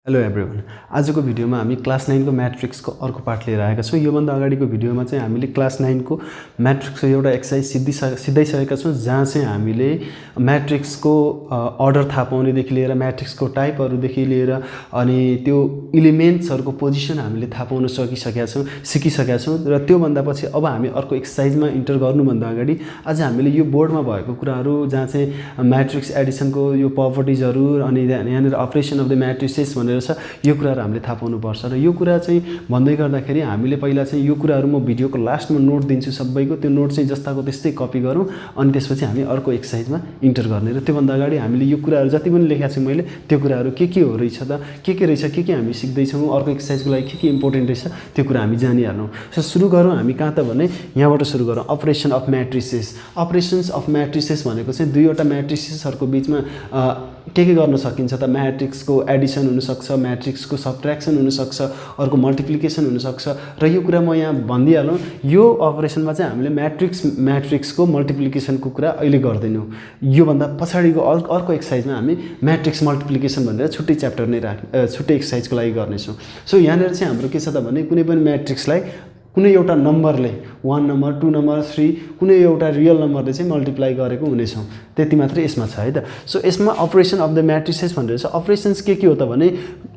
Hello everyone, आजको भिडियोमा हामी क्लास 9 को म्याट्रिक्सको अर्को पार्ट लिएर आएका छौँ। योभन्दा अगाडिको भिडियोमा चाहिँ हामीले क्लास 9 को म्याट्रिक्सको एउटा एक्सरसाइज सिद्धाइसकेका छौँ, जहाँ चाहिँ हामीले म्याट्रिक्सको अर्डर थाहा पाउनेदेखि लिएर म्याट्रिक्सको टाइपहरूदेखि लिएर अनि त्यो इलिमेन्ट्सहरूको पोजिसन हामीले थाहा पाउन सिकिसकेका छौँ। र त्योभन्दा पछि अब हामी अर्को एक्सरसाइजमा इन्टर गर्नुभन्दा अगाडि आज हामीले यो बोर्डमा भएको कुराहरू, जहाँ चाहिँ म्याट्रिक्स एडिसनको यो प्रपर्टिजहरू अनि यहाँनिर अपरेसन अफ द म्याट्रिसेस भनेर यो कुराहरू हामीले थाहा पाउनुपर्छ। र यो कुरा चाहिँ भन्दै गर्दाखेरि हामीले पहिला चाहिँ यो कुराहरू म भिडियोको लास्टमा नोट दिन्छु सबैको, त्यो नोट चाहिँ जस्ताको त्यस्तै कपी गरौँ अनि त्यसपछि हामी अर्को एक्सरसाइजमा इन्टर गर्ने। र त्योभन्दा अगाडि हामीले यो कुराहरू जति पनि लेखेको छु मैले त्यो कुराहरू के हो रहेछ त, के रहेछ, के हामी सिक्दैछौँ, अर्को एक्सरसाइजको लागि के इम्पोर्टेन्ट रहेछ त्यो कुरा हामी जानिहाल्छौँ। सो सुरु गरौँ हामी कहाँ त भने यहाँबाट सुरु गरौँ। Operation of matrices. Operations of matrices भनेको चाहिँ दुईवटा म्याट्रिसेसहरूको बिचमा के गर्न सकिन्छ त, म्याट्रिक्सको एडिसन हुनसक्छ, म्याट्रिक्सको सब्ट्र्याक्सन हुनसक्छ, अर्को मल्टिप्लिकेसन हुनसक्छ। र यो कुरा म यहाँ भनिदिइहालौँ, यो अपरेसनमा चाहिँ हामीले म्याट्रिक्सको मल्टिप्लिकेसनको कुरा अहिले गर्दैनौँ। योभन्दा पछाडिको अर्को एक्सरसाइजमा हामी म्याट्रिक्स मल्टिप्लिकेसन भनेर छुट्टै च्याप्टर नै छुट्टै एक्सरसाइजको लागि गर्नेछौँ। सो यहाँनिर चाहिँ हाम्रो के छ त भने कुनै पनि म्याट्रिक्सलाई कुनै एउटा नम्बरले 1 नम्बर 2 नम्बर 3 कुनै एउटा रियल नम्बरले चाहिँ मल्टिप्लाई गरेको हुनेछौँ, त्यति मात्रै यसमा छ है त। सो यसमा अपरेसन अफ द म्याट्रिसेस भनेर छ। अपरेसन्स के हो त भने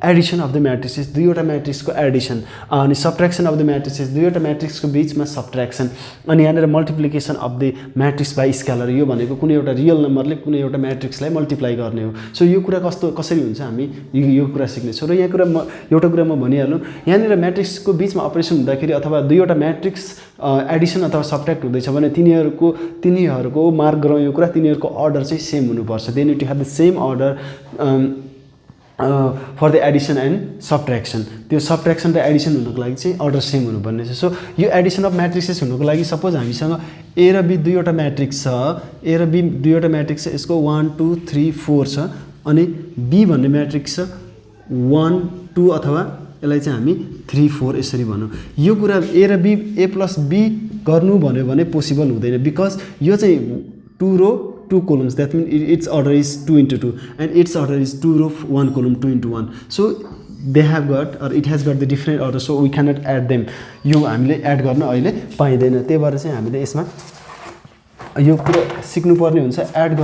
एडिसन अफ द म्याट्रिसेस, दुईवटा म्याट्रिक्सको एडिसन, अनि सब्ट्र्याक्सन अफ द म्याट्रिसेस, दुईवटा म्याट्रिक्सको बिचमा सब्ट्र्याक्सन, अनि यहाँनिर multiplication of the matrix by scalar. यो भनेको कुनै एउटा रियल नम्बरले कुनै एउटा म्याट्रिक्सलाई मल्टिप्लाई गर्ने हो। सो यो कुरा कसरी हुन्छ हामी यो कुरा सिक्नेछौँ। र एउटा कुरा म भनिहालौँ, यहाँनिर म्याट्रिक्सको बिचमा अपरेसन हुँदाखेरि अथवा दुईवटा म्याट्रिक्स एडिसन अथवा सब्ट्र्याक्ट हुँदैछ भने तिनीहरूको मार्क गरौँ यो कुरा, तिनीहरूको अर्डर चाहिँ सेम हुनुपर्छ। They need to have the same order for the addition and subtraction. त्यो सब्ट्र्याक्सन र एडिसन हुनुको लागि चाहिँ अर्डर सेम हुनुपर्ने छ। सो यो एडिसन अफ म्याट्रिसेस हुनुको लागि सपोज हामीसँग ए र बी दुईवटा म्याट्रिक्स छ, ए र बी दुईवटा म्याट्रिक्स छ, यसको 1 2 3 4 छ, अनि बी भन्ने म्याट्रिक्स छ 1 2 अथवा यसलाई चाहिँ हामी 3 4 यसरी भनौँ। यो कुरा ए र बी ए प्लस बी गर्नु भन्यो भने पोसिबल हुँदैन, बिकज यो चाहिँ 2 रो 2 columns, that means its order is 2 into 2 and its order is 2 row 1 column 2 into 1. So they have got, or it has got the different order, so we cannot add them. यो हामीले add गर्न अहिले पाइँदैन। त्यही भएर चाहिँ हामीले यसमा यो कुरा सिक्नुपर्ने हुन्छ। एड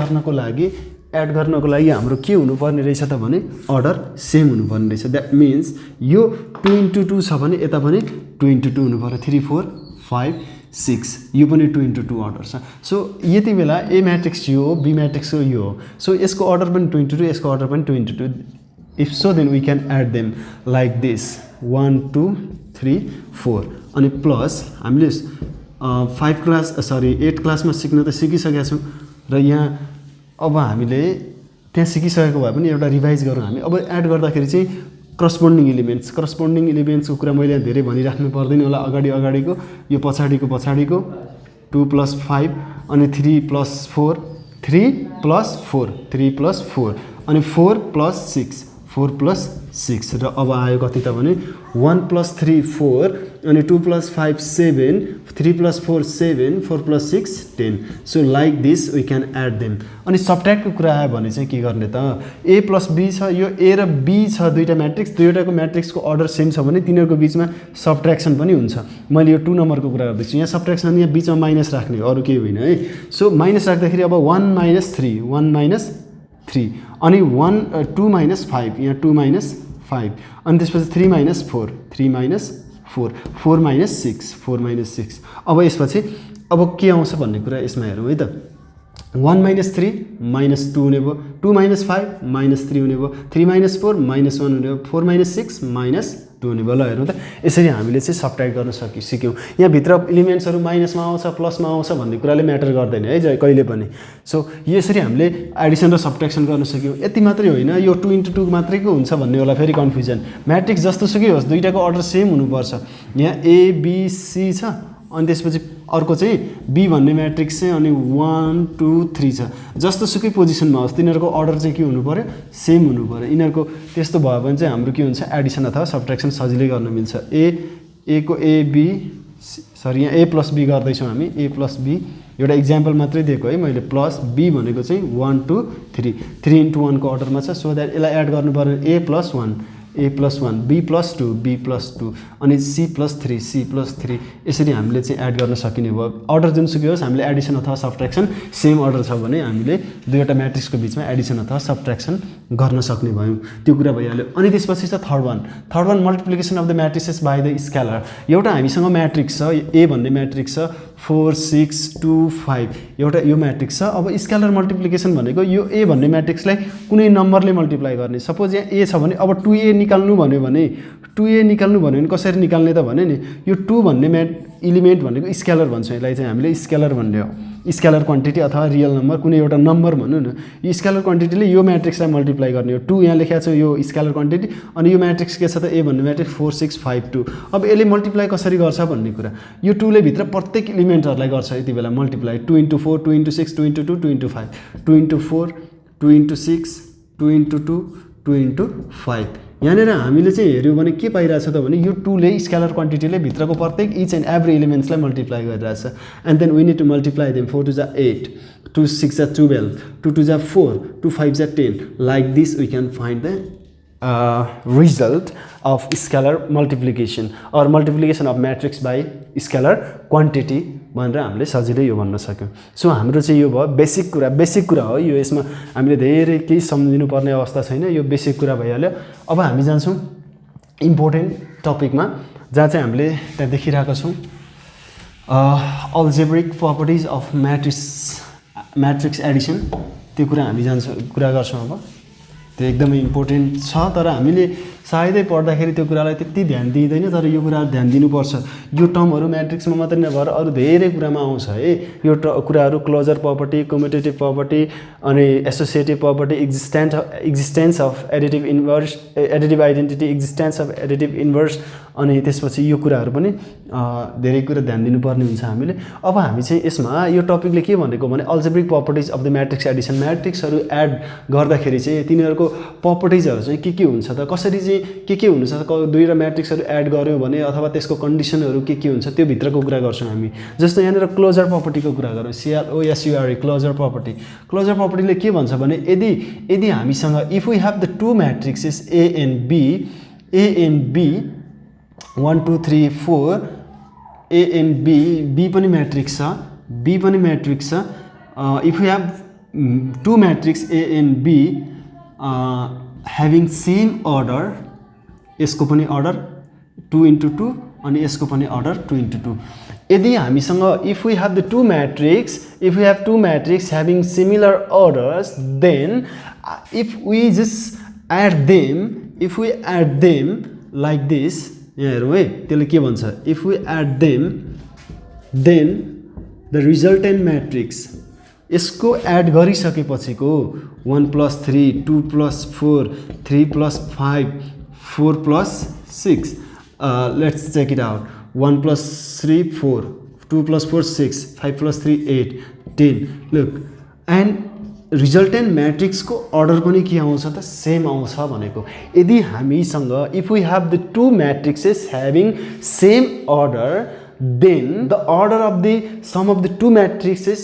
गर्नको लागि हाम्रो के हुनुपर्ने रहेछ त भने अर्डर सेम हुनुपर्ने रहेछ। द्याट मिन्स यो 2 into 2 छ भने यता पनि 2 into 2 हुनु पर्यो, 3 4 5 6, यो पनि 2 into 2 अर्डर छ। सो यति बेला ए म्याट्रिक्स यो हो, बी म्याट्रिक्स यो हो, सो यसको अर्डर पनि 2 into 2, यसको अर्डर पनि 2 into 2। If so then we can add them like this 1 2 3 4, अनि प्लस हामीले 8 क्लासमा सिक्न त सिकिसकेका छौँ। र यहाँ अब हामीले त्यहाँ सिकिसकेको भए पनि एउटा रिभाइज गरौँ हामी। अब एड गर्दाखेरि चाहिँ करस्पोन्डिङ इलिमेन्ट्सको कुरा मैले यहाँ धेरै भनिराख्नु पर्दैन होला। अगाडिको यो पछाडिको 2 + 5 अनि 3 + 4 3 + 4 3 + 4 अनि 4 + 6 र अब आयो कति त भने 1 + 3 4 अनि 2 + 5 7 3 + 4 7 4 + 6 10। So like this we can add them. अनि सब्ट्र्याक्टको कुरा आयो भने चाहिँ के गर्ने त, ए प्लस बी छ, यो ए र बी छ दुईवटा म्याट्रिक्स, दुईवटाको म्याट्रिक्सको अर्डर सेम छ भने तिनीहरूको बिचमा सब्ट्र्याक्सन पनि हुन्छ। मैले यो 2 नम्बरको कुरा गर्दैछु, यहाँ सब्ट्र्याक्सन यहाँ बिचमा माइनस राख्ने हो, अरू केही होइन है। सो माइनस राख्दाखेरि अब 1 - 3 अनि 2 - 5, यहाँ 2 - 5 अनि त्यसपछि 3 - 4 3 - 4 4 - 6 4 - 6। अब यसपछि अब के आउँछ भन्ने कुरा यसमा हेरौँ है त। 1 - 3 - 2 हुने भयो, 2 - 5 - 3 हुने भयो, 3 - 4 - 1 हुने भयो, 4 - 6 - 2 हुने भयो। ल हेरौँ त, यसरी हामीले चाहिँ सब्ट्र्याक्ट गर्न सिक्यौँ। यहाँभित्र इलिमेन्ट्सहरू माइनसमा आउँछ प्लसमा आउँछ भन्ने कुराले म्याटर गर्दैन है कहिले पनि। सो यसरी हामीले एडिसन र सब्ट्र्याक्सन गर्न सक्यौँ। यति मात्रै होइन, यो 2 into 2 मात्रैको हुन्छ भन्ने होला फेरि कन्फ्युजन। म्याट्रिक्स जस्तोसुकै होस् दुईटाको अर्डर सेम हुनुपर्छ। यहाँ ए बी सी छ, अनि त्यसपछि अर्को चाहिँ बी भन्ने म्याट्रिक्स चाहिँ अनि 1 2 3 छ। जस्तोसुकै पोजिसनमा होस् तिनीहरूको अर्डर चाहिँ के हुनु पर्यो, सेम हुनु पर्यो। यिनीहरूको त्यस्तो भयो भने चाहिँ हाम्रो के हुन्छ, एडिसन अथवा सब्ट्र्याक्सन सजिलै गर्न मिल्छ। ए को ए बी सरी यहाँ ए प्लस बी गर्दैछौँ हामी, ए प्लस बी एउटा इक्जाम्पल मात्रै दिएको है मैले। प्लस बी भनेको चाहिँ 1 2 3 3 into 1 को अर्डरमा छ। सो द्याट यसलाई एड गर्नु पर्यो, A plus 1 A+1 B+2 B+2 अनि C+3 C+3 यसरी हामीले चाहिँ एड गर्न सकिने भयो। अर्डर जुनसुकै होस् हामीले एडिसन अथवा सब्ट्र्याक्सन सेम अर्डर छ भने हामीले दुईवटा म्याट्रिक्सको बिचमा एडिसन अथवा सब्ट्र्याक्सन गर्न सक्ने भयौँ। त्यो कुरा भइहाल्यो। अनि त्यसपछि छ third one multiplication of the matrices by the scalar. एउटा हामीसँग म्याट्रिक्स छ ए भन्ने म्याट्रिक्स छ 4 6 2 5 एउटा यो म्याट्रिक्स छ। अब स्केलर मल्टिप्लिकेसन भनेको यो ए भन्ने म्याट्रिक्सलाई कुनै नम्बरले मल्टिप्लाई गर्ने। सपोज यहाँ ए छ भने अब 2a निकाल्नु भन्यो भने 2a निकाल्नु भन्यो भने कसरी निकाल्ने त भने नि यो 2 भन्ने इलिमेन्ट भनेको स्केलर भन्छौँ यसलाई चाहिँ हामीले स्केलर भन्ने हो। स्केलर क्वान्टिटी अथवा रियल नम्बर कुनै एउटा नम्बर भनौँ न यो स्केलर क्वान्टिटीले यो म्याट्रिक्सलाई मल्टिप्लाई गर्ने हो। 2 यहाँ लेखेको छ यो स्केलर क्वान्टिटी अनि यो म्याट्रिक्स के छ त ए भन्ने म्याट्रिक्स 4 6 5 2। अब यसले मल्टिप्लाई कसरी गर्छ भन्ने कुरा यो 2 ले भित्र प्रत्येक इलिमेन्टहरूलाई गर्छ यति बेला मल्टिप्लाई 2 × 4 2 × 6 2 × 2 2 × 5 2 × 4 2 × 6 2 × 2 2 × 5। यहाँनिर हामीले चाहिँ हेऱ्यौँ भने के पाइरहेछ त भने यो 2 ले स्केलर क्वान्टिटीले भित्रको प्रत्येक इच एन्ड एभ्री एलिमेन्ट्सलाई मल्टिप्लाई गरिरहेछ। And then we need to multiply them 4 2 8 2 6 12 2 2 4 2 5 10 like this we can find the result of scalar multiplication or multiplication of matrix by scalar quantity भनेर हामीले सजिलै यो भन्न सक्यौँ। सो हाम्रो चाहिँ यो भयो बेसिक कुरा हो यो। यसमा हामीले धेरै केही सम्झिनु पर्ने अवस्था छैन यो बेसिक कुरा भइहाल्यो। अब हामी जान्छौँ इम्पोर्टेन्ट टपिकमा जहाँ चाहिँ हामीले त्यहाँ देखिरहेका छौँ algebraic properties of matrix Edison. त्यो कुरा हामी कुरा गर्छौँ। अब त्यो एकदमै इम्पोर्टेन्ट छ तर हामीले सायदै पढ्दाखेरि त्यो कुरालाई त्यति ध्यान दिँदैन तर यो कुरा ध्यान दिनुपर्छ। यो टर्महरू म्याट्रिक्समा मात्रै नभएर अरू धेरै कुरामा आउँछ है यो कुराहरू क्लोजर प्रपर्टी कम्युटेटिभ प्रपर्टी अनि associative property existence of additive identity existence of additive inverse अनि त्यसपछि यो कुराहरू पनि धेरै कुरा ध्यान दिनुपर्ने हुन्छ हामीले। अब हामी चाहिँ यसमा यो टपिकले के भनेको भने algebraic properties of the matrix addition म्याट्रिक्सहरू एड गर्दाखेरि चाहिँ तिनीहरूको प्रपर्टिजहरू चाहिँ के हुन्छ त कसरी चाहिँ के हुनुहुन्छ दुईवटा म्याट्रिक्सहरू एड गऱ्यौँ भने अथवा त्यसको कन्डिसनहरू के हुन्छ त्यो भित्रको कुरा गर्छौँ हामी। जस्तो यहाँनिर क्लोजर प्रपर्टीको कुरा गरौँ CLOSURE क्लोजर प्रपर्टीले के भन्छ भने यदि हामीसँग if we have the two matrices A and B 1 2 3 4 A and B पनि म्याट्रिक्स छ B पनि म्याट्रिक्स छ। If we have two matrix A and B having same order यसको पनि अर्डर 2 × 2 अनि यसको पनि अर्डर 2 × 2। यदि हामीसँग if we have the two matrix having similar orders then if we just add them like this यहाँ हेरौँ है त्यसले के भन्छ if we add them then the resultant matrix यसको एड गरिसकेपछिको 1 + 3 2 + 4 3 + 5 4 + 6 let's check it out 1 + 3 4 2 + 4 6 5 + 3 8 10 look and resultant म्याट्रिक्सको order पनि के आउँछ त सेम आउँछ भनेको। यदि हामीसँग if we have the two matrices having same order then the order of the sum of the two matrices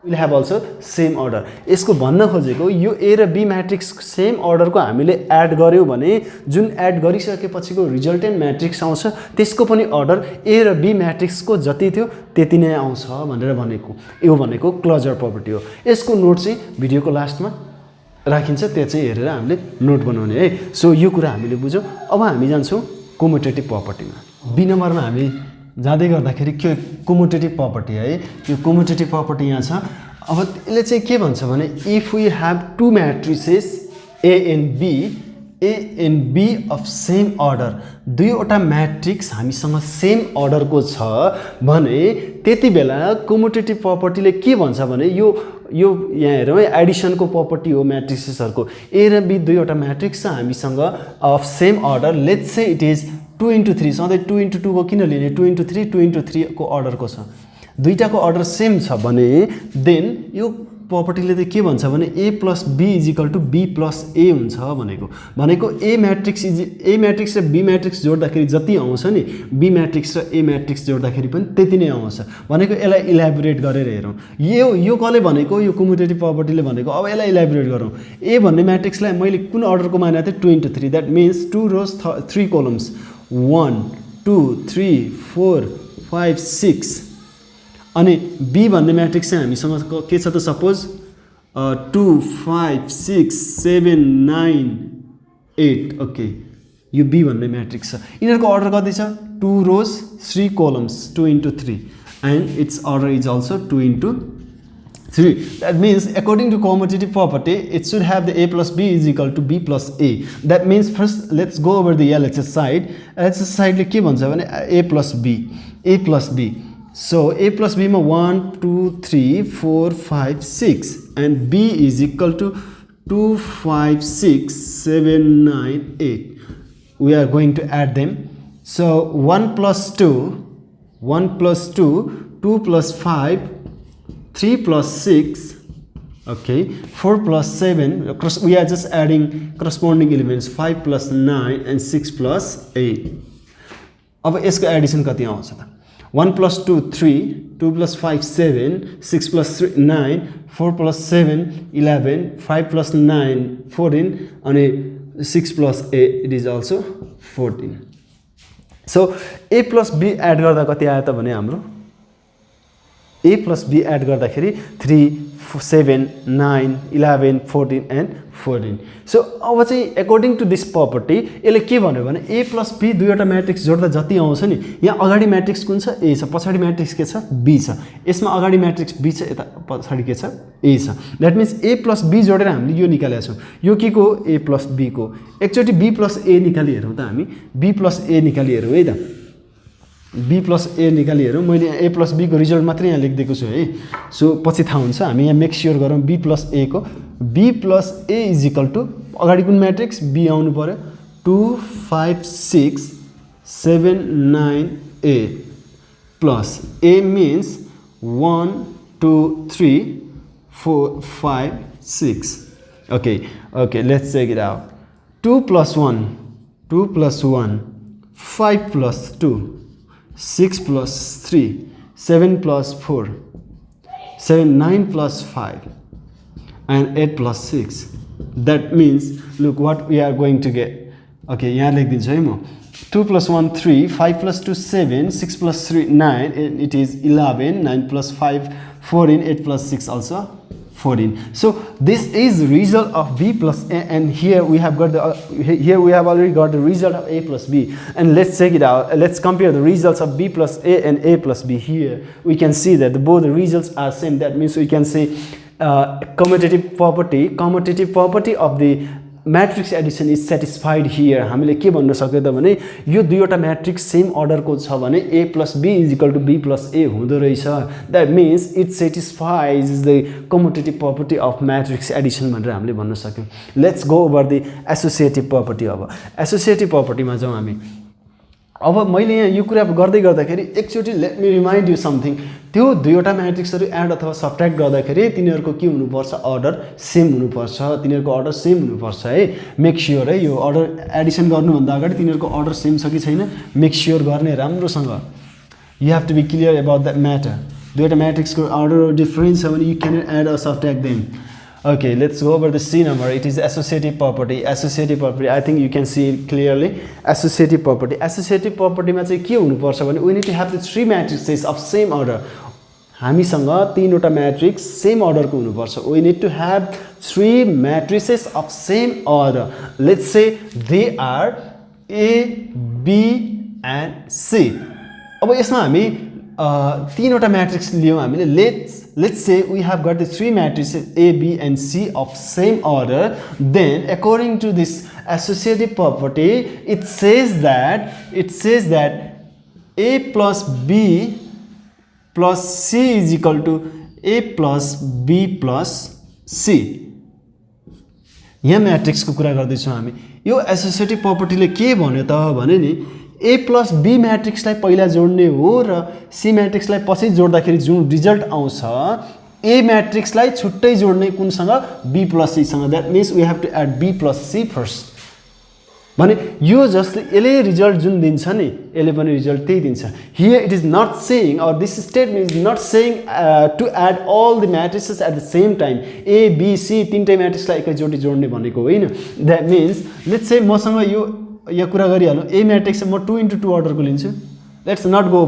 will have also same order. यसको भन्न खोजेको यो ए र बी म्याट्रिक्स सेम अर्डरको हामीले एड गऱ्यौँ भने जुन एड गरिसकेपछिको रिजल्टेन्ट म्याट्रिक्स आउँछ त्यसको पनि अर्डर ए र बी म्याट्रिक्सको जति थियो त्यति नै आउँछ भनेर भनेको यो भनेको क्लोजर प्रपर्टी हो। यसको नोट चाहिँ भिडियोको लास्टमा राखिन्छ त्यो चाहिँ हेरेर हामीले नोट बनाउने है। सो यो कुरा हामीले बुझ्यौँ। अब हामी जान्छौँ कम्युटेटिभ प्रपर्टीमा। बी नम्बरमा हामी जाँदै गर्दाखेरि के कम्युटेटिभ प्रपर्टी है यो कम्युटेटिभ प्रपर्टी यहाँ छ। अब यसले चाहिँ के भन्छ भने if we have two matrices A and B of same order दुईवटा म्याट्रिक्स हामीसँग सेम अर्डरको छ भने त्यति बेला कम्युटेटिभ प्रपर्टीले के भन्छ भने यो यहाँ हेरौँ है एडिसनको प्रपर्टी हो म्याट्रिसेसहरूको A र B दुईवटा म्याट्रिक्स छ हामीसँग of same order let's say it is 2 × 3 सधैँ 2 × 2 को किन लिने 2 × 3 को अर्डरको छ दुईटाको अर्डर सेम छ भने देन यो प्रपर्टीले चाहिँ के भन्छ भने a + b = b + a हुन्छ भनेको a म्याट्रिक्स र b म्याट्रिक्स जोड्दाखेरि जति आउँछ नि b म्याट्रिक्स र a म्याट्रिक्स जोड्दाखेरि पनि त्यति नै आउँछ भनेको। यसलाई इलाबोरेट गरेर हेरौँ, यो कसले भनेको, यो कम्युटेटिभ प्रपर्टीले भनेको। अब यसलाई इलाबोरेट गरौँ। a भन्ने म्याट्रिक्सलाई मैले कुन अर्डरको मानेको थिएँ, 2 × 3, द्याट मिन्स 2 rows 3 columns, 1 2 3 4 5 6। अनि b भन्ने म्याट्रिक्स चाहिँ हामीसँग के छ त, सपोज 2 5 6 7 9 8। ओके, यो b भन्ने म्याट्रिक्स छ। यिनीहरूको अर्डर कति छ, 2 rows 3 columns, 2 × 3, and its order is also 2 × 3. That means according to commutative property it should have the a + b = b + a. That means first let's go over the LHS side. LHS side ले के भन्छ भने a + b. So a + b मा 1 2 3 4 5 6 and b = 2 5 6 7 9 8. We are going to add them. So 1 + 2 2 + 5 3 + 6, okay, 4 + 7, we are just adding corresponding elements, 5 + 9 and 6 + 8. अब यसको Edison कति आउँछ त, 1 + 2 3, 2 + 5 7, 6 + 3 9, 4 + 7 11, 5 + 9 14 अनि 6 + 8 it is also 14. So a + b add गर्दा कति आयो त भने हाम्रो a + b एड गर्दाखेरि 3 7 9 11 14 and 14. So अब चाहिँ अकॉर्डिंग टु दिस प्रपर्टी यसले के भन्यो भने a + b दुईवटा म्याट्रिक्स जोड्दा जति आउँछ नि, यहाँ अगाडि म्याट्रिक्स कुन छ, a छ, पछाडि म्याट्रिक्स के छ, b छ। यसमा अगाडि म्याट्रिक्स b छ, यता पछाडि के छ, a छ। दैट मिन्स a + b जोडेर हामीले यो निकालेका छौँ। यो के को, a + b को। एकचोटि b + a निकाली हेरौँ त हामी, b + a निकाली हेरौँ है त, b + a निकाली हेरौँ। मैले a + b को रिजल्ट मात्रै यहाँ लेखिदिएको छु है, सो पछि थाहा हुन्छ। हामी यहाँ मेक स्योर गरौँ b + a को। b + a = अगाडि कुन म्याट्रिक्स b आउनु पर्यो, 2 5 6 7 9 8 plus a means 1 2 3 4 5 6. Okay, let's check it out. 2 + 1 2 + 1 5 + 2 6 + 3 7 + 4 7 9 + 5 and 8 + 6. That means look what we are going to get. Okay, यहाँ लेखिदिन्छु है म। 2 + 1 3 5 + 2 7 6 + 3 9 and it is 11 9 + 5 14 8 + 6 also 14. So this is result of b + a, and here we have already got the result of a + b, and let's check it out. Let's compare the results of b + a and a + b. Here we can see that both the results are same. That means we can say commutative property of the matrix addition is satisfied here. हामीले के भन्न सक्यो त भने यो दुईवटा matrix same अर्डरको छ भने a + b = b + a हुँदो रहेछ। That means it satisfies the commutative property of matrix addition भनेर हामीले भन्न सक्यौं। Let's go over the associative property. अब associative property मा जाउँ हामी। अब मैले यहाँ यो कुरा गर्दै गर्दाखेरि एकचोटी let me remind you something. त्यो दुईवटा म्याट्रिक्सहरु एड अथवा सबट्र्याक्ट गर्दाखेरि तिनीहरुको के हुनुपर्छ, अर्डर सेम हुनुपर्छ, तिनीहरुको अर्डर सेम हुनुपर्छ है। मेक श्योर है, यो अर्डर एडिसन गर्नु भन्दा अगाडि तिनीहरुको अर्डर सेम छ कि छैन मेक श्योर गर्ने राम्रोसँग। You have to be clear about that matter. दुईवटा म्याट्रिक्सको अर्डर डिफरेन्ट छ भने you can add or subtract them. Okay, let's go over the C number. It is associative property. Associative property, I think you can see it clearly. Associative property. Associative property मा चाहिँ के हुनुपर्छ भने we need to have the three matrices of same order. हामीसँग तीनवटा matrix same अर्डरको हुनुपर्छ। We need to have three matrices of same order. Let's say they are A, B and C. अब यसमा हामी तीनवटा म्याट्रिक्स लियौं हामीले। Let's say we have got the three matrices A, B and C of same order. Then according to this associative property, it says that A plus B plus C is equal to A plus B plus C. यहाँ म्याट्रिक्सको कुरा गर्दैछौँ हामी। यो associative प्रपर्टीले के भन्यो त भने नि A plus B म्याट्रिक्सलाई पहिला जोड्ने हो र C म्याट्रिक्सलाई पछि जोड्दाखेरि जुन रिजल्ट आउँछ ए म्याट्रिक्सलाई छुट्टै जोड्ने कुनसँग बी प्लस सीसँग that means we have to add B plus C first भने यो जसले यसले रिजल्ट जुन दिन्छ नि यसले पनि रिजल्ट त्यही दिन्छ here it is not saying or this statement is not saying to add all the matrices at the same time A B C तीनटै म्याट्रिक्सलाई एकैचोटि जोड्ने भनेको होइन द्याट मिन्स लेट्स से मसँग यो यहाँ कुरा गरिहालौँ ए म्याट्रिक्स म 2x2 अर्डरको लिन्छु let's not go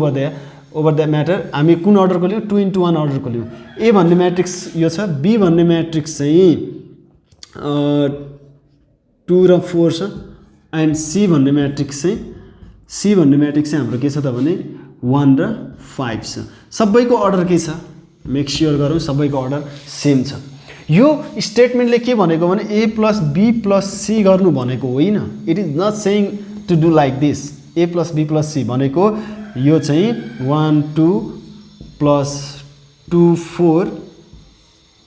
over that matter हामी कुन अर्डरको लियौँ 2x1 अर्डरको लियौँ ए भन्ने म्याट्रिक्स यो छ बी भन्ने म्याट्रिक्स चाहिँ 2 र 4 छ एन्ड सी भन्ने म्याट्रिक्स चाहिँ हाम्रो के छ त भने 1 र 5 छ सबैको अर्डर के छ मेक स्योर गरौँ सबैको अर्डर सेम छ यो स्टेटमेन्टले के भनेको भने A plus B plus C गर्नु भनेको होइन it is not saying to do like this A plus B plus C भनेको यो चाहिँ 1 2 प्लस 2 4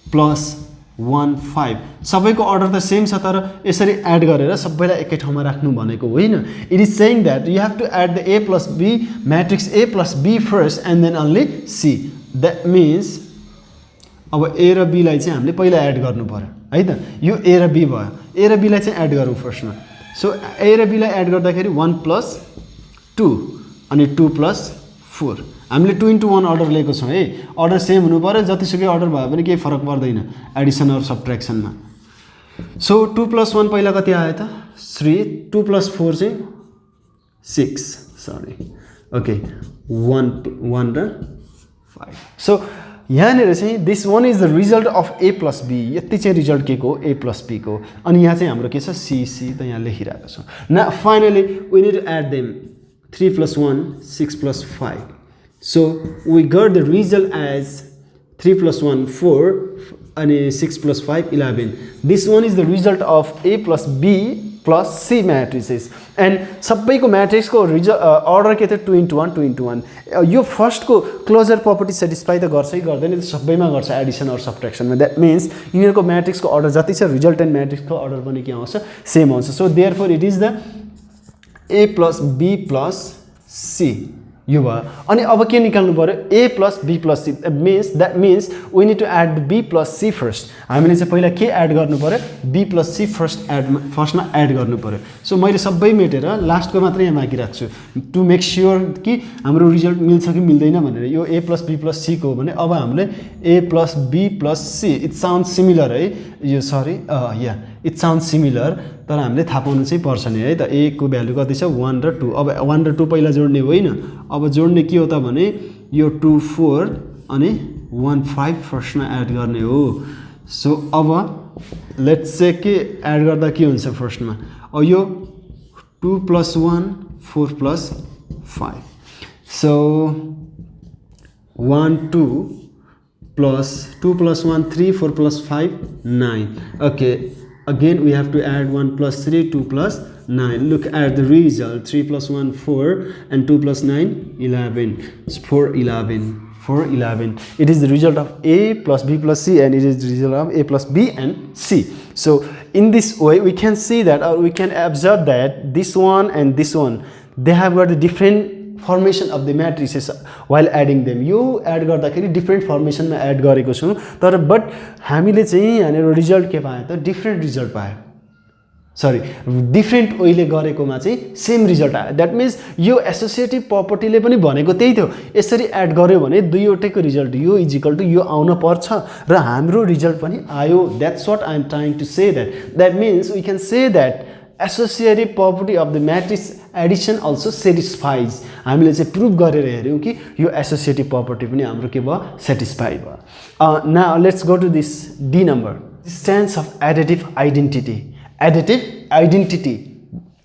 प्लस 1 5 सबैको अर्डर त सेम छ तर यसरी एड गरेर सबैलाई एकै ठाउँमा राख्नु भनेको होइन it is saying that you have to add the A plus B matrix A plus B first and then only C that means अब ए र बीलाई चाहिँ हामीले पहिला एड गर्नु पर्यो है त यो ए र बी भयो ए र बीलाई चाहिँ एड गरौँ फर्स्टमा सो ए र बीलाई एड गर्दाखेरि 1 प्लस 2 अनि 2 प्लस 4 हामीले 2x1 अर्डर लिएको छौँ है अर्डर सेम हुनु पर्यो जतिसुकै अर्डर भयो भने केही फरक पर्दैन एडिसन अर सब्ट्र्याक्सनमा सो 2 प्लस 1 पहिला कति आयो त 3 2 प्लस 4 चाहिँ 6 सरी ओके 1 र 5 सो यहाँनिर चाहिँ this one is the result of A plus B यति चाहिँ रिजल्ट के को ए प्लस बी को अनि यहाँ चाहिँ हाम्रो के छ सी त यहाँ लेखिरहेको छ न finally we need to add them 3 plus 1 6 plus 5 so we got the result as 3 plus 1 4 and 6 plus 5 11 this one is the result of a plus b plus c matrices and सबैको म्याट्रिक्सको order के थियो 2x1 यो फर्स्टको closure property satisfy त गर्छ कि गर्दैन सबैमा गर्छ एडिसन अर सब्ट्र्याक्सनमा द्याट मिन्स यिनीहरूको म्याट्रिक्सको अर्डर जति छ रिजल्टेन्ट म्याट्रिक्सको अर्डर पनि के आउँछ सेम आउँछ so therefore it is the A plus B plus C यो भयो अनि अब के निकाल्नु पर्यो A plus B plus C that means we need to add B plus C first हामीले चाहिँ पहिला के एड गर्नु पर्यो बी प्लस सी फर्स्टमा एड गर्नु पर्यो सो मैले सबै मेटेर लास्टको मात्रै यहाँ बाँकी राख्छु टु मेक स्योर कि हाम्रो रिजल्ट मिल्छ कि मिल्दैन भनेर यो ए प्लस बी प्लस सीको हो भने अब हामीले A plus B plus C it sound similar है यो सरी या इट साउन्ड सिमिलर तर हामीले थाहा पाउनु चाहिँ पर्छ नि है त ए को भ्यालु कति छ 1 र 2 अब 1 र 2 पहिला जोड्ने होइन अब जोड्ने के हो त भने यो 2 4 अनि 1 5 फर्स्टमा एड गर्ने हो सो अब लेट्स से के एड गर्दा के हुन्छ फर्स्टमा अब यो 2 plus 1 4 plus 5 so 1 2 plus 2 plus 1 3 4 plus 5 9 okay again we have to add 1 plus 3 2 plus 9 look at the result 3 plus 1 4 and 2 plus 9 11 it's 4 11 it is the result of a plus b plus c and it is the result of a plus b and c so in this way we can see that or we can observe that this one and this one they have got a different formation of the matrices while adding them यो add गर्दाखेरि different फर्मेसनमा add गरेको छौँ तर but हामीले चाहिँ यहाँनिर result के पायो त डिफ्रेन्ट रिजल्ट पायो सरी डिफ्रेन्ट वेले गरेकोमा चाहिँ सेम रिजल्ट आयो द्याट मिन्स यो एसोसिएटिभ प्रपर्टीले पनि भनेको त्यही थियो यसरी एड गर्यो भने दुईवटैको रिजल्ट यो इजिकल टु यो आउन पर्छ र हाम्रो रिजल्ट पनि आयो that's what I am trying to say that means we can say that associative property of the matrix addition also satisfies हामीले चाहिँ प्रुभ गरेर हेऱ्यौँ कि यो एसोसिएटिभ प्रपर्टी पनि हाम्रो के भयो सेटिस्फाई भयो now let's go to this D number distance of additive identity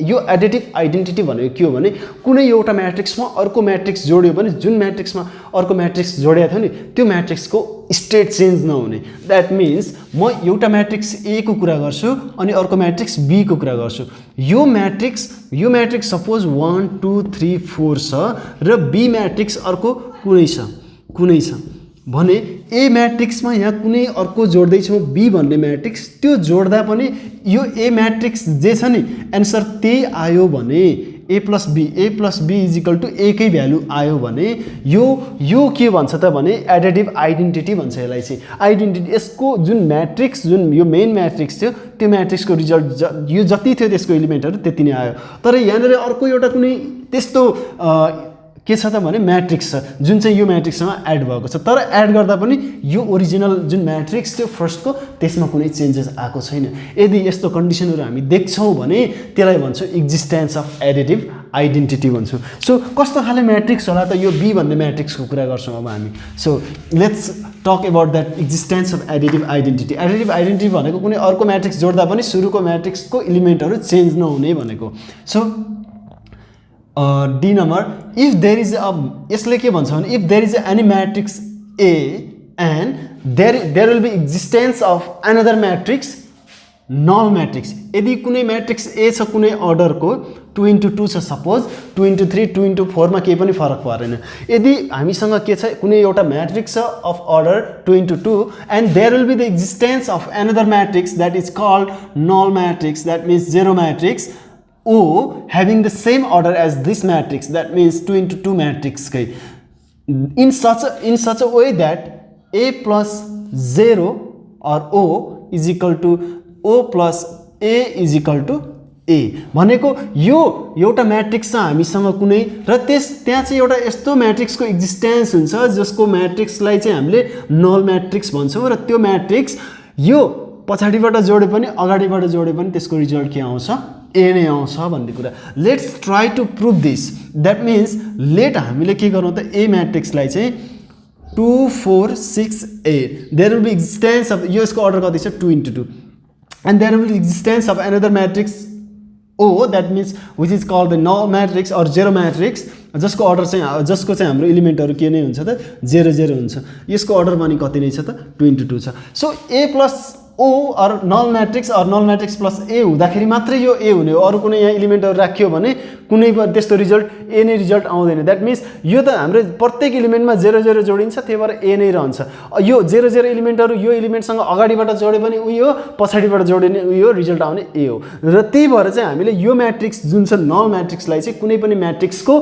यो एडिटिभ आइडेन्टिटी भनेको के हो भने कुनै एउटा म्याट्रिक्समा अर्को म्याट्रिक्स जोड्यो भने जुन म्याट्रिक्समा अर्को म्याट्रिक्स जोडेको थियो नि त्यो म्याट्रिक्सको स्टेट चेन्ज नहुने द्याट मिन्स म एउटा म्याट्रिक्स ए को कुरा गर्छु अनि अर्को म्याट्रिक्स बी को कुरा गर्छु यो म्याट्रिक्स सपोज 1 2 3 4 छ र बी म्याट्रिक्स अर्को कुनै छ भने ए म्याट्रिक्समा यहाँ कुनै अर्को जोड्दैछौँ बी भन्ने म्याट्रिक्स त्यो जोड्दा पनि यो ए म्याट्रिक्स जे छ नि एन्सर त्यही आयो भने A plus B is equal to A कै भ्यालु आयो भने यो के भन्छ त भने एडिटिभ आइडेन्टिटी भन्छ यसलाई चाहिँ। आइडेन्टिटी यसको जुन म्याट्रिक्स, जुन यो मेन म्याट्रिक्स थियो त्यो म्याट्रिक्सको रिजल्ट यो जति थियो त्यसको एलिमेन्टहरू त्यति नै आयो। तर यहाँनिर अर्को एउटा कुनै त्यस्तो के छ त भने म्याट्रिक्स छ जुन चाहिँ यो म्याट्रिक्ससँग एड भएको छ, तर एड गर्दा पनि यो ओरिजिनल जुन म्याट्रिक्स थियो फर्स्टको त्यसमा कुनै चेन्जेस आएको छैन। यदि यस्तो कन्डिसनहरू हामी देख्छौँ भने त्यसलाई भन्छौँ एक्जिस्टेन्स अफ एडिटिभ आइडेन्टिटी भन्छौँ। सो कस्तो खाले म्याट्रिक्स होला त यो बी भन्ने म्याट्रिक्सको कुरा गर्छौँ अब हामी। So let's talk about that existence of additive identity. Additive identity भनेको कुनै अर्को म्याट्रिक्स जोड्दा पनि सुरुको म्याट्रिक्सको इलिमेन्टहरू चेन्ज नहुने भनेको। So D number, if there is यसले के भन्छ भने if there is any matrix A and there will be existence of another matrix null matrix. यदि कुनै म्याट्रिक्स ए छ कुनै अर्डरको 2x2 छ सपोज, 2x3 2x4 मा केही पनि फरक परेन। यदि हामीसँग के छ कुनै एउटा म्याट्रिक्स छ of order 2x2 and there will be the existence of another matrix that is called null matrix, that means zero matrix, O having the same order as this matrix, that means 2x2 matrix in such a way that A plus 0 or O is equal to O plus A is equal to A। भनेको यो एउटा matrix छ हामीसँग कुनै र त्यहाँ चाहिँ एउटा यस्तो म्याट्रिक्सको एक्जिस्टेन्स हुन्छ जसको म्याट्रिक्सलाई चाहिँ हामीले नल म्याट्रिक्स भन्छौँ र त्यो म्याट्रिक्स यो पछाडिबाट जोडे पनि अगाडिबाट जोडे पनि त्यसको रिजल्ट के आउँछ, ए नै आउँछ भन्ने कुरा। Let's try to prove this. That means let हामीले के गरौँ त ए म्याट्रिक्सलाई चाहिँ 2 4 6 8 there will be existence of, यो यसको अर्डर कति छ 2x2 and there will be existence of another matrix O, that means which is called the null matrix or zero matrix, जसको अर्डर चाहिँ जसको चाहिँ हाम्रो एलिमेन्टहरू के नै हुन्छ त 0 0 हुन्छ। यसको अर्डर पनि कति नै छ त 2x2 छ। So A plus O or null matrix or null matrix plus A हुँदाखेरि मात्रै यो ए हुने हो। अरू कुनै यहाँ एलिमेन्टहरू राखियो भने कुनै त्यस्तो रिजल्ट ए नै रिजल्ट आउँदैन। द्याट मिन्स यो त हाम्रो प्रत्येक एलिमेन्टमा 0 0 जोडिन्छ, त्यही भएर ए नै रहन्छ। यो 0 0 एलिमेन्टहरू यो एलिमेन्टसँग अगाडिबाट जोडे पनि उही हो, पछाडिबाट जोडे पनि उही हो, रिजल्ट आउने ए हो। र त्यही भएर चाहिँ हामीले यो म्याट्रिक्स जुन छ नल म्याट्रिक्सलाई चाहिँ कुनै पनि म्याट्रिक्सको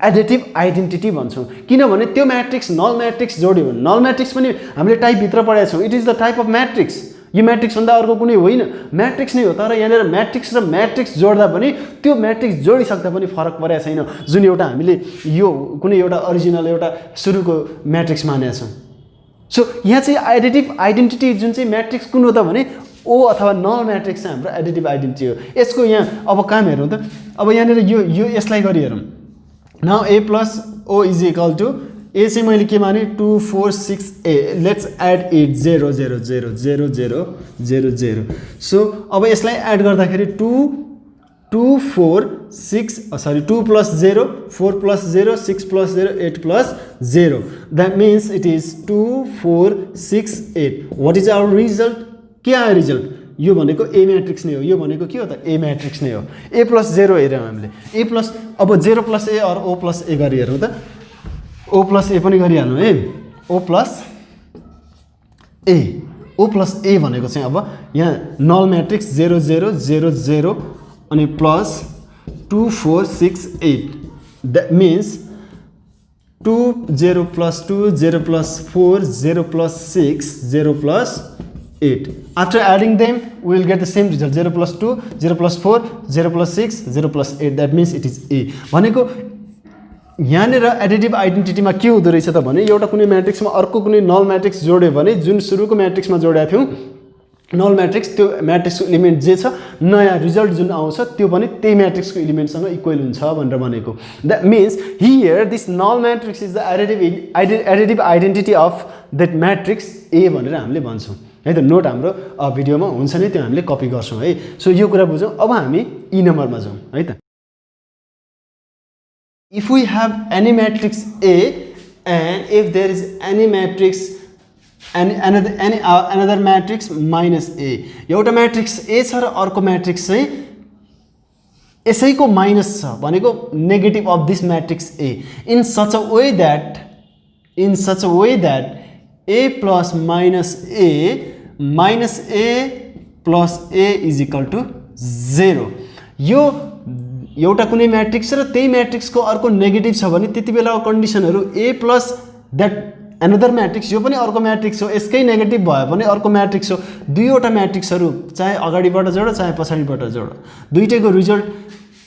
एडिटिभ आइडेन्टिटी भन्छौँ। किनभने त्यो म्याट्रिक्स नल म्याट्रिक्स जोड्यो भने, नल म्याट्रिक्स पनि हामीले टाइपभित्र पढाएका छौँ, it is the type of matrix. यो म्याट्रिक्स भन्दा अर्को कुनै होइन, म्याट्रिक्स नै हो। तर यहाँनिर म्याट्रिक्स र म्याट्रिक्स जोड्दा पनि त्यो म्याट्रिक्स जोडिसक्दा पनि फरक परेको छैन, जुन एउटा हामीले यो कुनै एउटा ओरिजिनल एउटा सुरुको म्याट्रिक्स मानेका छौँ। सो यहाँ चाहिँ एडिटिभ आइडेन्टिटी जुन चाहिँ म्याट्रिक्स कुन हो त भने ओ अथवा नल म्याट्रिक्स चाहिँ हाम्रो एडिटिभ आइडेन्टिटी हो। यसको यहाँ अब काम हेरौँ त। अब यहाँनिर यो यसलाई गरी हेरौँ। Now A plus O is equal to A चाहिँ मैले के माने 2 4 6 8, लेट्स एड 8 0 0 0 0 0 0 0। सो अब यसलाई एड गर्दाखेरि 2 4 6 sorry 2 plus 0 4 plus 0 6 plus 0 8 plus 0, that means it is 2 4 6 8। What is our result? के आयो रिजल्ट? यो भनेको ए म्याट्रिक्स नै हो। यो भनेको के हो त ए म्याट्रिक्स नै हो। ए प्लस 0 हेऱ्यौँ हामीले, ए प्लस अब 0 plus A or O plus A गरी हेरौँ त। ओ प्लस ए पनि गरिहाल्नु है, ओ प्लस ए भनेको चाहिँ अब यहाँ नल म्याट्रिक्स 0 0 0 0 अनि plus 2 4 6 8, that means 2 0 plus 2 0 plus 4 0 plus 6 0 plus 8। After adding them, we will get the same result, 0 plus 2 0 plus 4 0 plus 6 0 plus 8, that means it is A। भनेको यहाँनिर एडिटिभ आइडेन्टिटीमा के हुँदो रहेछ त भने एउटा कुनै म्याट्रिक्समा अर्को कुनै नल म्याट्रिक्स जोड्यो भने जुन सुरुको म्याट्रिक्समा जोडेका थियौँ नल म्याट्रिक्स, त्यो म्याट्रिक्सको एलिमेन्ट जे छ नयाँ रिजल्ट जुन आउँछ त्यो पनि त्यही म्याट्रिक्सको एलिमेन्टसँग इक्वल हुन्छ भनेर भनेको। That means here this null matrix is the additive identity of that matrix A भनेर हामीले भन्छौँ है त। नोट हाम्रो भिडियोमा हुन्छ नै, त्यो हामीले कपी गर्छौँ है। सो यो कुरा बुझौँ। अब हामी ई नम्बरमा जाउँ है त। If we have any matrix A and if there is any matrix and another matrix minus A, एउटा म्याट्रिक्स A छ र अर्को म्याट्रिक्स चाहिँ यसैको माइनस छ भनेको negative of this matrix A in such a way that A plus minus A plus A is equal to 0। एउटा कुनै म्याट्रिक्स र त्यही म्याट्रिक्सको अर्को नेगेटिभ छ भने त्यति बेला कन्डिसनहरू ए प्लस द्याट एनदर म्याट्रिक्स, यो पनि अर्को म्याट्रिक्स हो, यसकै नेगेटिभ भयो भने अर्को म्याट्रिक्स हो, दुईवटा म्याट्रिक्सहरू चाहे अगाडिबाट जोड चाहे पछाडिबाट जोड दुईटैको रिजल्ट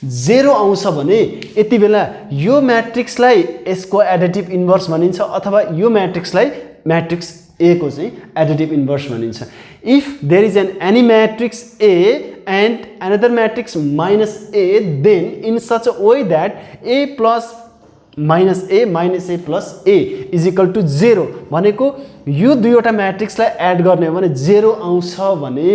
0 आउँछ भने यति बेला यो म्याट्रिक्सलाई यसको एडिटिभ इन्भर्स भनिन्छ अथवा यो म्याट्रिक्सलाई म्याट्रिक्स ए को चाहिँ एडिटिभ इन्भर्स भनिन्छ। If there is any matrix A and another matrix minus A then in such a way that A plus minus A plus A is equal to 0 भनेको यो दुईवटा म्याट्रिक्सलाई add गर्ने हो भने 0 आउँछ भने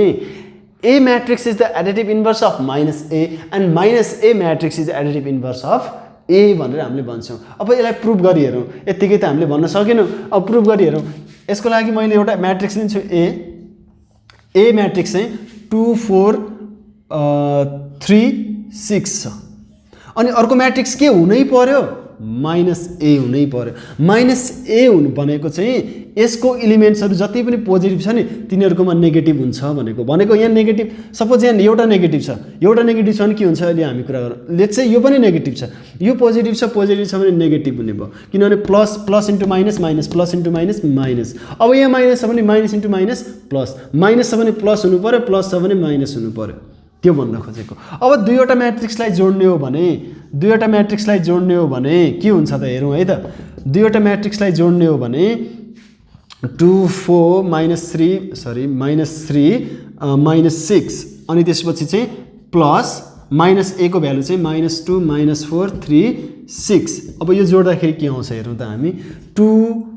A matrix is the additive inverse of minus A and minus A matrix is additive inverse of A भनेर हामीले भन्छौँ। अब यसलाई प्रुभ गरी हेरौँ, यतिकै त हामीले भन्न सकेनौँ, अब प्रुभ गरी हेरौँ। यसको लागि मैले एउटा म्याट्रिक्स लिन्छु ए म्याट्रिक्स चाहिँ 2 4 3 6 छ अनि अर्को म्याट्रिक्स के हुनै पर्यो माइनस ए हुनै पर्यो। माइनस ए हुनु भनेको चाहिँ यसको एलिमेन्ट्सहरू जति पनि पोजिटिभ छ नि तिनीहरूकोमा नेगेटिभ हुन्छ भनेको यहाँ नेगेटिभ सपोज यहाँ एउटा नेगेटिभ छ भने के हुन्छ अहिले हामी कुरा गरौँ। लेट्स से यो पनि नेगेटिभ छ, यो पोजिटिभ छ भने नेगेटिभ हुने भयो किनभने plus plus into minus minus plus into minus minus. अब यहाँ माइनस छ भने minus into minus plus, minus छ भने प्लस हुनु पर्यो, प्लस छ भने माइनस हुनु पर्यो, त्यो भन्न खोजेको। अब दुईवटा म्याट्रिक्सलाई जोड्ने हो भने के हुन्छ त हेरौँ है त। दुईवटा म्याट्रिक्सलाई जोड्ने हो भने 2 4 माइनस 3 माइनस 6 अनि त्यसपछि चाहिँ प्लस माइनस ए को भ्यालु चाहिँ -2 -4 3 6। अब यो जोड्दाखेरि के आउँछ हेरौँ त हामी। 2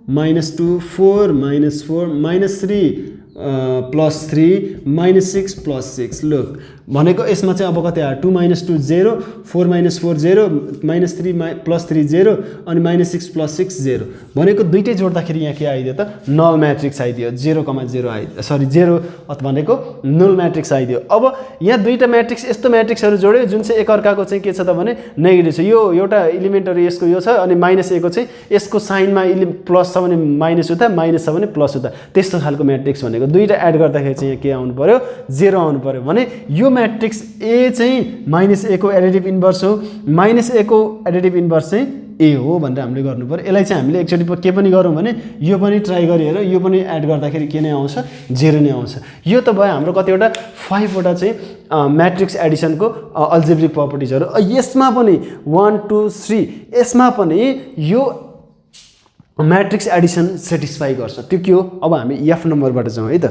-2 4 -4 -3 +3 -6 +6 लुक भनेको यसमा चाहिँ अब कति आयो 2 -2 0 4 -4 0 -3 +3 0 अनि -6 +6 0 भनेको दुईटै जोड्दाखेरि यहाँ के आइदियो त नल म्याट्रिक्स आइदियो 0,0 आइदियो सरी 0 भनेको नल म्याट्रिक्स आइदियो। अब यहाँ दुईटा म्याट्रिक्स यस्तो म्याट्रिक्सहरू जोड्यो जुन चाहिँ एकअर्काको चाहिँ के छ त भने नेगेटिभ छ। यो एउटा एलिमेन्टहरू यसको यो छ अनि माइनस ए को चाहिँ यसको साइनमा प्लस छ भने माइनस उता माइनस छ भने प्लस उता त्यस्तो खालको म्याट्रिक्स भनेको दुईटा एड गर्दाखेरि चाहिँ के आउनु पर्यो 0 आउनु पर्यो भने यो म्याट्रिक्स ए चाहिँ माइनस ए को एडिटिभ इन्भर्स हो, माइनस ए को एडिटिभ इन्भर्स चाहिँ ए हो भनेर हामीले गर्नु पर्यो। यसलाई चाहिँ हामीले एकचोटि के पनि गरौँ भने यो पनि ट्राई गरेर यो पनि एड गर्दाखेरि के नै आउँछ 0 नै आउँछ। यो त भयो हाम्रो कतिवटा 5 वटा चाहिँ म्याट्रिक्स एडिसनको अल्जेब्रिक प्रपर्टिजहरू। यसमा पनि 1 2 3 यसमा पनि यो म्याट्रिक्स एडिसन सेटिस्फाई गर्छ। त्यो के हो अब हामी एफ नम्बरबाट जाउँ है त।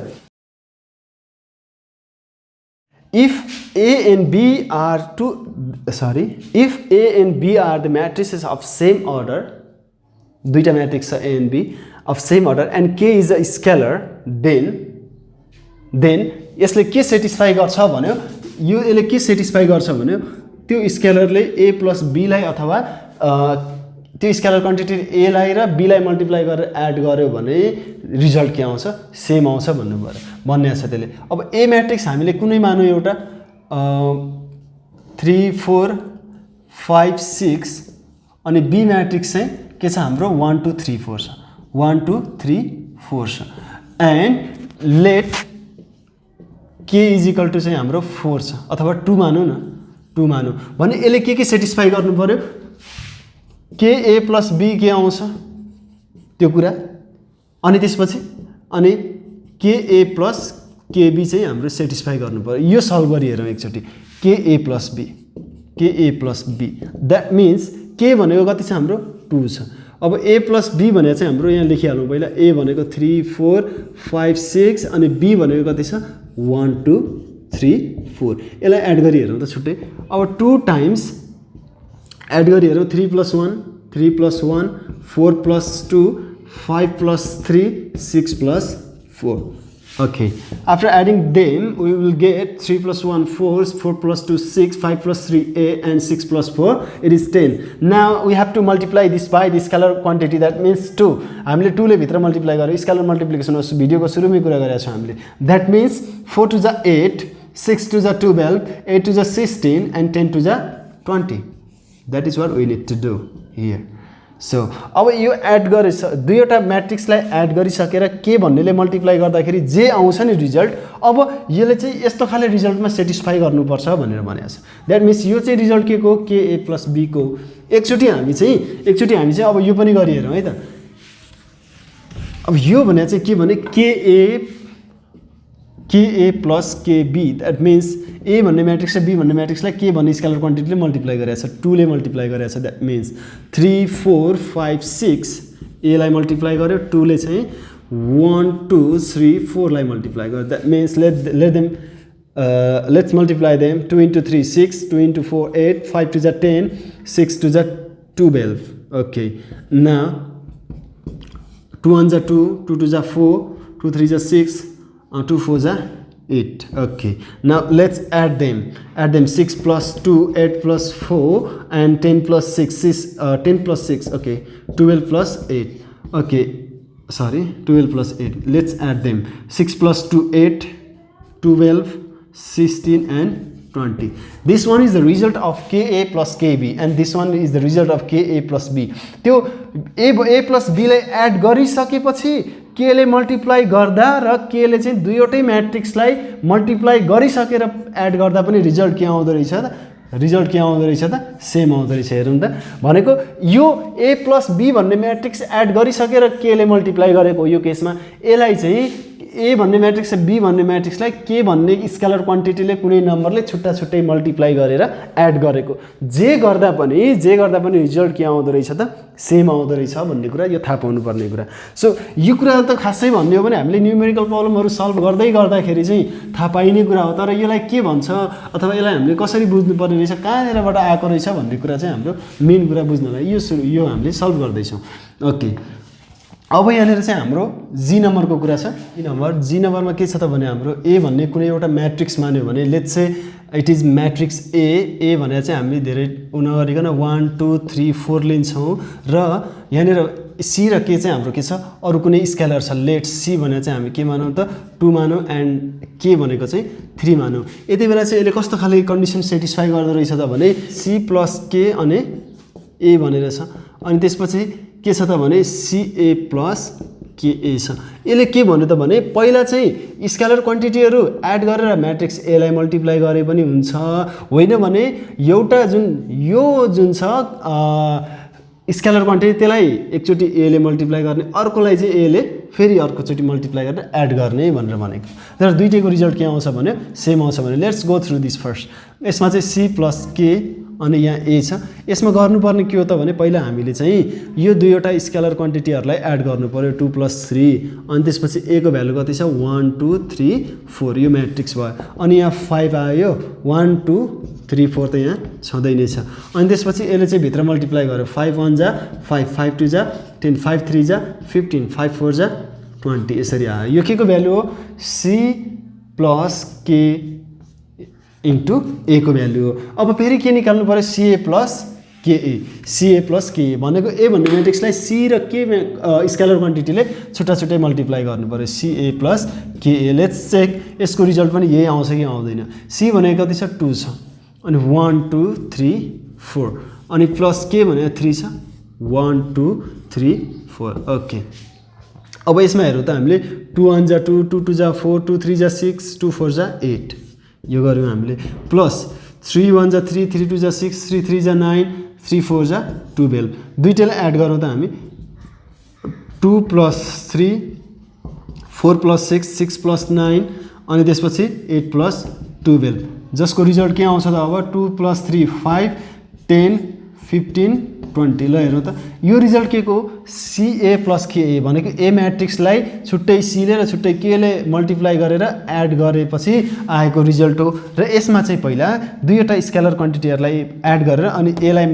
If A and B are the matrices of same order, दुईटा म्याट्रिक्स छ A and B of same order and K is a scalar, then यसले के सेटिस्फाई गर्छ भन्यो, यो यसले के सेटिस्फाई गर्छ भन्यो त्यो स्केलरले A प्लस B लाई अथवा त्यो स्केलर क्वान्टिटी A लाई र B लाई मल्टिप्लाई गरेर एड गर्यो भने रिजल्ट के आउँछ सेम आउँछ भन्नु पर्यो भन्ने छ त्यसले। अब A म्याट्रिक्स हामीले कुनै मानौँ एउटा 3 4 5 6 अनि B म्याट्रिक्स चाहिँ के छ हाम्रो 1 2 3 4 छ 1 2 3 4 छ and let K is equal to चाहिँ हाम्रो 4 छ अथवा 2 मानौँ न 2 मानौँ भने यसले के सेटिस्फाई गर्नु पर्यो के ए प्लस बी के आउँछ त्यो कुरा अनि त्यसपछि अनि के ए प्लस के बी चाहिँ हाम्रो सेटिस्फाई गर्नु पर्यो। यो सल्भ गरी हेरौँ एकचोटि के ए प्लस बी द्याट मिन्स के भनेको कति छ हाम्रो 2 छ। अब ए प्लस बी भनेको चाहिँ हाम्रो यहाँ लेखिहालौँ पहिला ए भनेको 3 4 5 6 अनि बी भनेको कति छ 1 2 3 4 यसलाई एड गरी हेरौँ त छुट्टै। अब 2 टाइम्स एड गरी हेरौँ 3 + 1 3 + 1 4 + 2 5 + 3 6 + 4 okay after adding them we will get 3 + 1 4 4 + 2 6 5 + 3 8 and 6 + 4 it is 10. now we have to multiply this by the scalar quantity that means 2 हामीले 2 ले भित्र मल्टिप्लाई गर्यो स्केलर मल्टिप्लिकेसन भिडियोको सुरुमै कुरा गरेका छौँ हामीले that means 4 to the 8 6 to the 12 8 to the 16 and 10 to the 20. That is what we need to do here. So अब यो एड गरे दुईवटा म्याट्रिक्सलाई एड गरिसकेर के भन्नेले मल्टिप्लाई गर्दाखेरि जे आउँछ नि रिजल्ट, अब यसले चाहिँ यस्तो खाले रिजल्टमा सेटिस्फाई गर्नुपर्छ भनेर भनेको छ। द्याट मिन्स यो चाहिँ रिजल्ट के को KA + B को। एकचोटि हामी चाहिँ अब यो पनि गरिहेरौँ है त। अब यो भने चाहिँ के भने KA + KB, that means A भन्ने म्याट्रिक्स र B भन्ने म्याट्रिक्सलाई के भन्ने स्केलर क्वान्टिटीले मल्टिप्लाई गरेको छ, 2 ले मल्टिप्लाई गरेको छ। द्याट मिन्स 3 4 5 6 A लाई मल्टिप्लाई गर्यो, 2 ले चाहिँ 1 2 3 4 लाई मल्टिप्लाई गर्यो। That means let's multiply them. 2 into 3 6, 2 into 4 8, 5 to the 10, 6 to the 12. Okay, now 2 1 2, 2 to the 4, 2 3 the 6, 2 4 the 8. Okay, now let's add them. 6 plus 2, 8 plus 4, and 10 plus 6 is 10 plus 6. Okay, 12 plus 8. Okay, sorry, 12 plus 8. Let's add them. 6 plus 2 8, 12, 16 and 20. This one is the result of KA + KB and this one is the result of KA + B. त्यो A + B लाई add गरिसकेपछि K ले multiply गर्दा र K ले चाहिँ दुईवटै म्याट्रिक्सलाई multiply गरिसकेर एड गर्दा पनि रिजल्ट के आउँदो रहेछ त? रिजल्ट के आउँदो रहेछ त? सेम आउँदो रहेछ। हेरौँ त, भनेको यो A + B भन्ने म्याट्रिक्स एड गरिसकेर K ले मल्टिप्लाई गरेको यो केसमा यसलाई चाहिँ A भन्ने म्याट्रिक्स र B भन्ने म्याट्रिक्सलाई K भन्ने स्केलर क्वान्टिटीले कुनै नम्बरले छुट्टा छुट्टै मल्टिप्लाई गरेर एड गरेको। जे गर्दा पनि रिजल्ट के आउँदो रहेछ त? सेम आउँदो रहेछ भन्ने कुरा यो थाहा पाउनुपर्ने कुरा। सो यो कुरा त खासै भन्ने हो भने हामीले न्युमेरिकल प्रब्लमहरू सल्भ गर्दाखेरि चाहिँ थाहा पाइने कुरा हो। तर यसलाई के भन्छ अथवा यसलाई हामीले कसरी बुझ्नुपर्ने रहेछ, कहाँनिरबाट आएको रहेछ भन्ने कुरा चाहिँ हाम्रो मेन कुरा बुझ्नलाई यो हामीले सल्भ गर्दैछौँ। ओके, अब यहाँनिर चाहिँ हाम्रो जी नम्बरको कुरा छ। जी नम्बरमा के छ त भने हाम्रो A भन्ने कुनै एउटा म्याट्रिक्स मान्यो भने let's say it is matrix A भनेर चाहिँ हामीले धेरै नगरिकन 1 2 3 4 लिन्छौँ र यहाँनिर C र K चाहिँ हाम्रो के छ, अरू कुनै स्केलर छ। लेट्स C भनेर चाहिँ हामी के मानौँ त 2 मानौँ एन्ड K भनेको चाहिँ 3 मानौँ। यति बेला चाहिँ यसले कस्तो खाले कन्डिसन सेटिस्फाई गर्दो रहेछ त भने C + K अनि A भनेर छ। अनि त्यसपछि के छ त भने CA + KA छ। यसले के भन्यो त भने पहिला चाहिँ स्केलर क्वान्टिटीहरू एड गरेर म्याट्रिक्स A लाई मल्टिप्लाई गरे पनि हुन्छ, होइन भने एउटा जुन छ स्केलर क्वान्टिटी त्यसलाई एकचोटि A ले मल्टिप्लाई गर्ने, अर्कोलाई चाहिँ A ले फेरि अर्कोचोटि मल्टिप्लाई गरेर एड गर्ने भनेर भनेको। तर दुईटैको रिजल्ट के आउँछ भने सेम आउँछ भने let's go through this first. यसमा चाहिँ C + K अनि यहाँ A छ। यसमा गर्नुपर्ने के हो त भने पहिला हामीले चाहिँ यो दुईवटा स्केलर क्वान्टिटीहरूलाई एड गर्नु पर्यो 2 + 3 अनि त्यसपछि A को भ्यालु कति छ 1 2 3 4 यो म्याट्रिक्स भयो। अनि यहाँ 5 आयो 1 2 3 4 त यहाँ छँदै नै छ। अनि त्यसपछि यसले चाहिँ भित्र मल्टिप्लाई गर्यो 5 1 जा 5 5 2 जा 10 5 3 जा 15 5 4 जा 20 यसरी आयो। यो के को भ्यालु हो C + K इन्टु A को भ्यालु हो। अब फेरि के निकाल्नु पर्यो CA + KA भनेको A भन्ने म्याट्रिक्सलाई C र K स्केलर क्वान्टिटीले छुट्टा छुट्टै मल्टिप्लाई गर्नु पर्यो CA + KA। लेट्स चेक यसको रिजल्ट पनि यही आउँछ कि आउँदैन। C भनेको कति छ 2 छ अनि 1 2 3 4 अनि प्लस K भनेको 3 छ 1 2 3 4। ओके, अब यसमा हेरौँ त हामीले 2 1 जा 2 2 2 जा 4 2 3 जा 6 2 4 जा 8 यो गर्यौँ हामीले प्लस 3 1 जा 3 3 2 जा 6 3 3 जा 9 3 4 जा 12 दुईटैलाई एड गरौँ त हामी 2 + 3 4 + 6 6 + 9 अनि त्यसपछि 8 + 12 जसको रिजल्ट के आउँछ त अब 2 + 3 5 10 15 20। ल हेरौँ त यो रिजल्ट के को CA + KA भनेको A म्याट्रिक्सलाई छुट्टै C ले र छुट्टै K ले मल्टिप्लाई गरेर एड गरेपछि आएको रिजल्ट हो। र यसमा चाहिँ पहिला दुईवटा स्केलर क्वान्टिटीहरूलाई एड गरेर अनि A लाई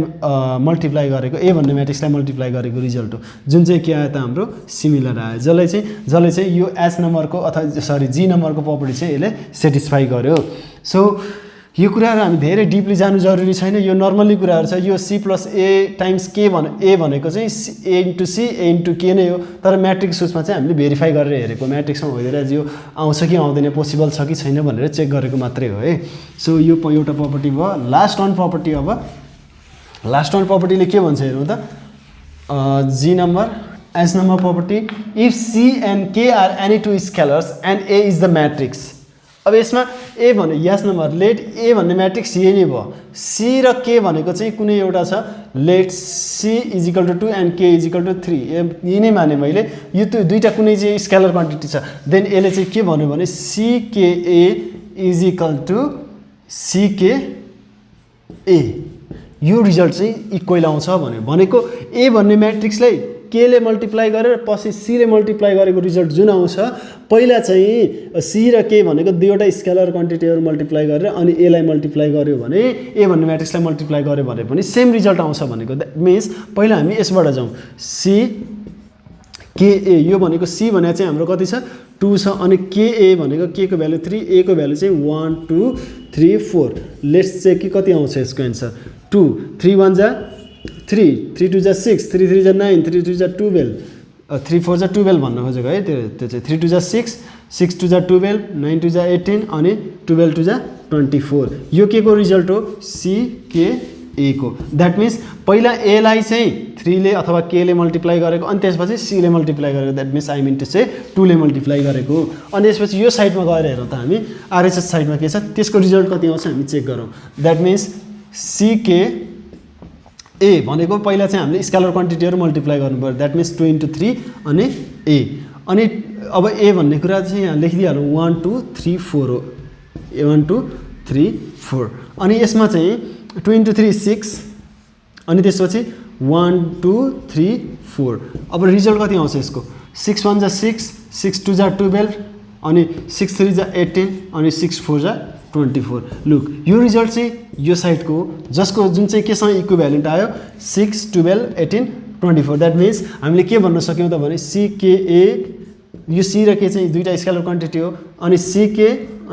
मल्टिप्लाई गरेको A भन्ने म्याट्रिक्सलाई मल्टिप्लाई गरेको रिजल्ट हो, जुन चाहिँ के आयो त हाम्रो सिमिलर आयो, जसले चाहिँ यो H नम्बरको अथवा G नम्बरको प्रपर्टी चाहिँ यसले सेटिस्फाई गर्यो। सो यो कुराहरू हामी धेरै डिपली जानु जरुरी छैन, यो नर्मली कुराहरू छ। यो C + A × K A भनेको चाहिँ A × C A × K नै हो, तर म्याट्रिक्स उसमा चाहिँ हामीले भेरिफाई गरेर हेरेको म्याट्रिक्समा होइन यो आउँछ कि आउँदैन पोसिबल छ कि छैन भनेर चेक गरेको मात्रै हो है। सो यो एउटा प्रपर्टी भयो। लास्ट वान प्रपर्टी, अब लास्ट वान प्रपर्टीले के भन्छ हेरौँ त G number as number property if C and K are any two scalars and A is the matrix. अब यसमा A भने यस नम्बर लेट A भन्ने म्याट्रिक्स यही नै भयो C र K भनेको चाहिँ कुनै एउटा छ लेट C = 2 and K = 3 यही नै माने मैले यो दुईटा कुनै चाहिँ स्केलर क्वान्टिटी छ देन यसले चाहिँ के भन्यो भने CKA = CKA यो रिजल्ट चाहिँ इक्वल आउँछ भनेको A भन्ने म्याट्रिक्सलाई K ले मल्टिप्लाई गरेर पछि C ले मल्टिप्लाई गरेको रिजल्ट जुन आउँछ पहिला चाहिँ C र K भनेको दुईवटा स्केलर क्वान्टिटीहरु मल्टिप्लाई गरेर अनि A लाई मल्टिप्लाई गर्यो भने A भन्ने म्याट्रिक्सलाई मल्टिप्लाई गर्यो भने पनि सेम रिजल्ट आउँछ भनेको दैट मिन्स पहिला हामी यसबाट जाउँ C K A यो भनेको C भने चाहिँ हाम्रो कति छ 2 छ अनि K A भनेको K को भ्यालु 3 A को भ्यालु चाहिँ 1 2 3 4 लेट्स चेक कि कति आउँछ यसको आन्सर 2 3 1 जा 3 3 2 जा 6 3 3 जा 9 3 2 जा 12 3 4 जा 12 भन्न खोजेको है त्यो चाहिँ 3 2 जा 6 6 2 जा 12 9 2 जा 18 अनि 12 2 जा 24 यो के को रिजल्ट हो C K A को दैट मिन्स पहिला A लाई चाहिँ 3 ले अथवा K ले मल्टिप्लाई गरेको अनि त्यसपछि C ले मल्टिप्लाई गरेको that means I mean to say 2 ले मल्टिप्लाई गरेको अनि त्यसपछि यो साइडमा गएर हेरौँ त हामी RHS साइडमा के छ त्यसको रिजल्ट कति आउँछ हामी चेक गरौँ that means C K A भनेको पहिला चाहिँ हामीले स्केलर क्वान्टिटीहरु मल्टिप्लाई गर्नु पर्यो दैट मिन्स 2 * 3 अनि A अनि अब A भन्ने कुरा चाहिँ यहाँ लेखिदिहालौँ 1 2 3 4 हो 1 2 3 4 अनि यसमा चाहिँ 2 * 3 6 अनि त्यसपछि 1 2 3 4 अब रिजल्ट कति आउँछ यसको 6 1 जा 6 6 2 जा 12 अनि 6 3 जा 18 अनि 6 4 जा 24 लुक यो रिजल्ट चाहिँ यो साइडको जसको जुन चाहिँ केसँग इक्विभ्यालेन्ट आयो 6 12 18 24 दैट मिन्स हामीले के भन्न सक्यौं त भने CKA यो C र K चाहिँ दुईटा स्केलर क्वान्टिटी हो अनि CK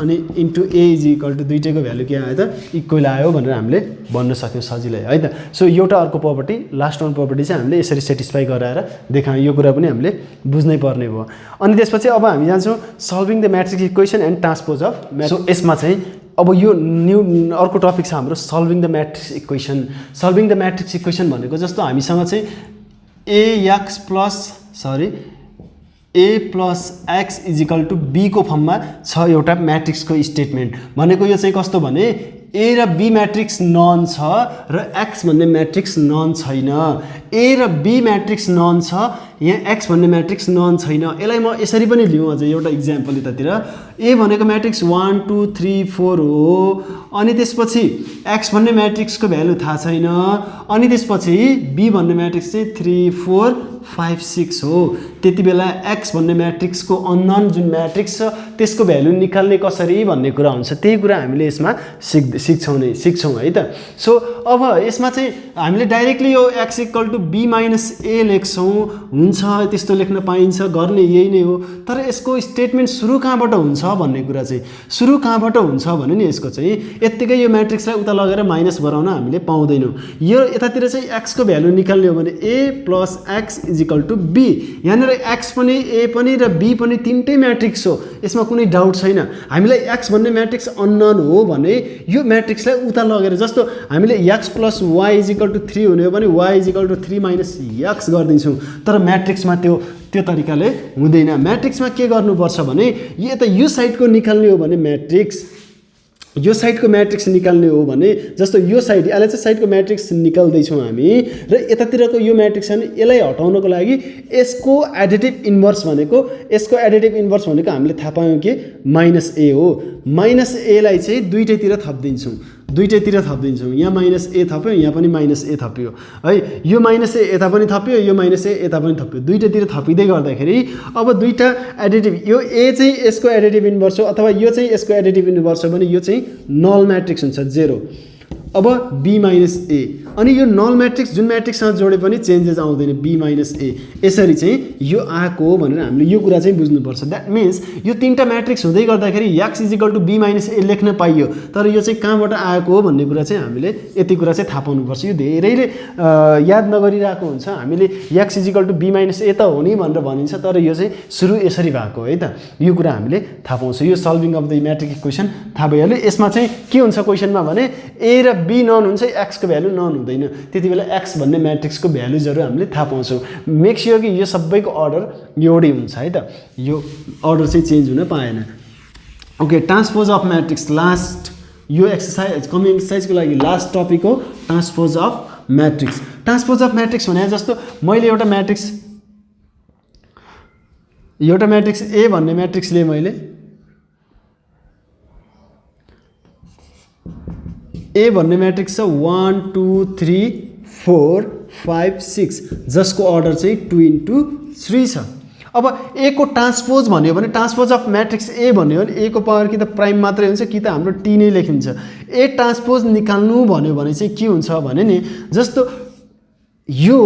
अनि इन्टु A = दुईटैको भ्यालु के आयो त इक्वल आयो भनेर हामीले भन्न सक्यौं सजिलै है त सो एउटा अर्को प्रपर्टी लास्ट वन प्रपर्टी चाहिँ हामीले यसरी सेटिस्फाई गराएर देखायौं यो कुरा पनि हामीले बुझ्नै पर्ने भयो अनि त्यसपछि अब हामी जान्छौं solving the matrix equation and transpose of so यसमा चाहिँ अब यो न्यू अर्को टपिक छ हाम्रो solving the matrix equation solving the matrix equation भनेको जस्तो हामीसँग चाहिँ A plus X = B को फर्ममा छ एउटा म्याट्रिक्सको स्टेटमेन्ट भनेको यो चाहिँ कस्तो भने A र B म्याट्रिक्स नन छ र X भन्ने म्याट्रिक्स नन छैन A र B म्याट्रिक्स नन छ यहाँ X भन्ने म्याट्रिक्स नन छैन यसलाई म यसरी पनि लिउँ अझै एउटा एक्जाम्पल यतातिर A भनेको म्याट्रिक्स 1 2 3 4 हो अनि त्यसपछि X भन्ने म्याट्रिक्सको भ्यालु थाहा छैन अनि त्यसपछि B भन्ने म्याट्रिक्स चाहिँ 3 4 5 6 हो त्यतिबेला X भन्ने म्याट्रिक्सको अननोन जुन म्याट्रिक्स छ त्यसको भ्यालु निकाल्ने कसरी भन्ने कुरा हुन्छ त्यही कुरा हामीले यसमा सिक्छौं है त सो अब यसमा चाहिँ हामीले डाइरेक्टली यो X = B - A लेख्छौं हुन्छ त्यस्तो लेख्न पाइन्छ गर्ने यही नै हो तर यसको स्टेटमेन्ट सुरु कहाँबाट हुन्छ भन्ने कुरा चाहिँ सुरु कहाँबाट हुन्छ भने नि यसको चाहिँ यतिकै यो म्याट्रिक्सलाई उता लगेर माइनस गराउन हामीले पाउँदैनौं यो यतातिर चाहिँ X को भ्यालु निकाल्ने हो भने A + X = B यहाँनेर X पनि A पनि र B पनि तीनटै म्याट्रिक्स हो यसमा कुनै डाउट छैन हामीलाई X भन्ने म्याट्रिक्स अननोन हो भने यो म्याट्रिक्सलाई उता लगेर जस्तो हामीले X + Y = 3 हुने हो भने Y = 3 - X गर्दिन्छौं तर म्याट्रिक्समा त्यो तरिकाले हुँदैन म्याट्रिक्समा के गर्नुपर्छ भने यो साइडको निकाल्ने हो भने म्याट्रिक्स यो साइडको म्याट्रिक्स निकाल्ने हो भने जस्तो यो साइड यसले चाहिँ साइडको म्याट्रिक्स निकाल्दै छौं हामी र यतातिरको यो म्याट्रिक्स अनि यसलाई हटाउनको लागि यसको एडिटिभ इन्भर्स भनेको हामीले थाहा पायौं कि -A हो -A लाई चाहिँ दुईटैतिर थप्दिन्छौं यहाँ -A थप्यो यहाँ पनि -A थप्यो है यो -A यता पनि थप्यो यो -A यता पनि थप्यो दुईटैतिर थपिदै गर्दाखेरि अब दुईटा एडिटिभ यो A चाहिँ यसको एडिटिभ इन्भर्स हो अथवा यो चाहिँ यसको एडिटिभ इन्भर्स हो भने यो चाहिँ नल म्याट्रिक्स हुन्छ 0 अब B - A अनि यो नल म्याट्रिक्स जुन म्याट्रिक्ससँग जोडे पनि चेन्जेस आउँदैन B - A यसरी चाहिँ यो आको हो भनेर हामीले यो कुरा चाहिँ बुझ्नुपर्छ दैट मिन्स यो तीनटा म्याट्रिक्स हुँदै गर्दाखेरि X = B - A लेख्न पाइयो तर यो चाहिँ कहाँबाट आएको हो भन्ने कुरा चाहिँ हामीले यति कुरा चाहिँ थाहा पाउनुपर्छ यो धेरैले याद नगरिरहेको हुन्छ हामीले X = B - A त हो नि भनेर भनिन्छ तर यो चाहिँ सुरु यसरी भएको है त यो कुरा हामीले थाहा पाउँछौं यो solving of the matrix equation थाहा भइहाल्यो यसमा चाहिँ के हुन्छ क्वेशनमा भने A र बी नन हुन्छ एक्स को भ्यालु नन हुँदैन त्यति बेला एक्स भन्ने म्याट्रिक्सको भ्यालुजहरू हामीले थाहा पाउँछौँ मेक स्योर कि यो सबैको अर्डर एउटै हुन्छ है त यो अर्डर चाहिँ चेन्ज हुन पाएन okay transpose of matrix last यो एक्सर्साइज कमिङ एक्सर्साइजको लागि लास्ट टपिक हो transpose of matrix transpose of matrix भने जस्तो मैले एउटा म्याट्रिक्स ए भन्ने म्याट्रिक्सले मैले ए भन्ने म्याट्रिक्स छ 1 2 3 4 5 6 जसको अर्डर चाहिँ 2 into 3 छ अब ए को ट्रान्सपोज भन्यो भने ट्रान्सपोज अफ म्याट्रिक्स ए भन्यो भने ए को पावर कि त प्राइम मात्रै हुन्छ कि त हाम्रो टी नै लेखिन्छ ए ट्रान्सपोज निकाल्नु भन्यो भने चाहिँ के हुन्छ भने नि जस्तो यो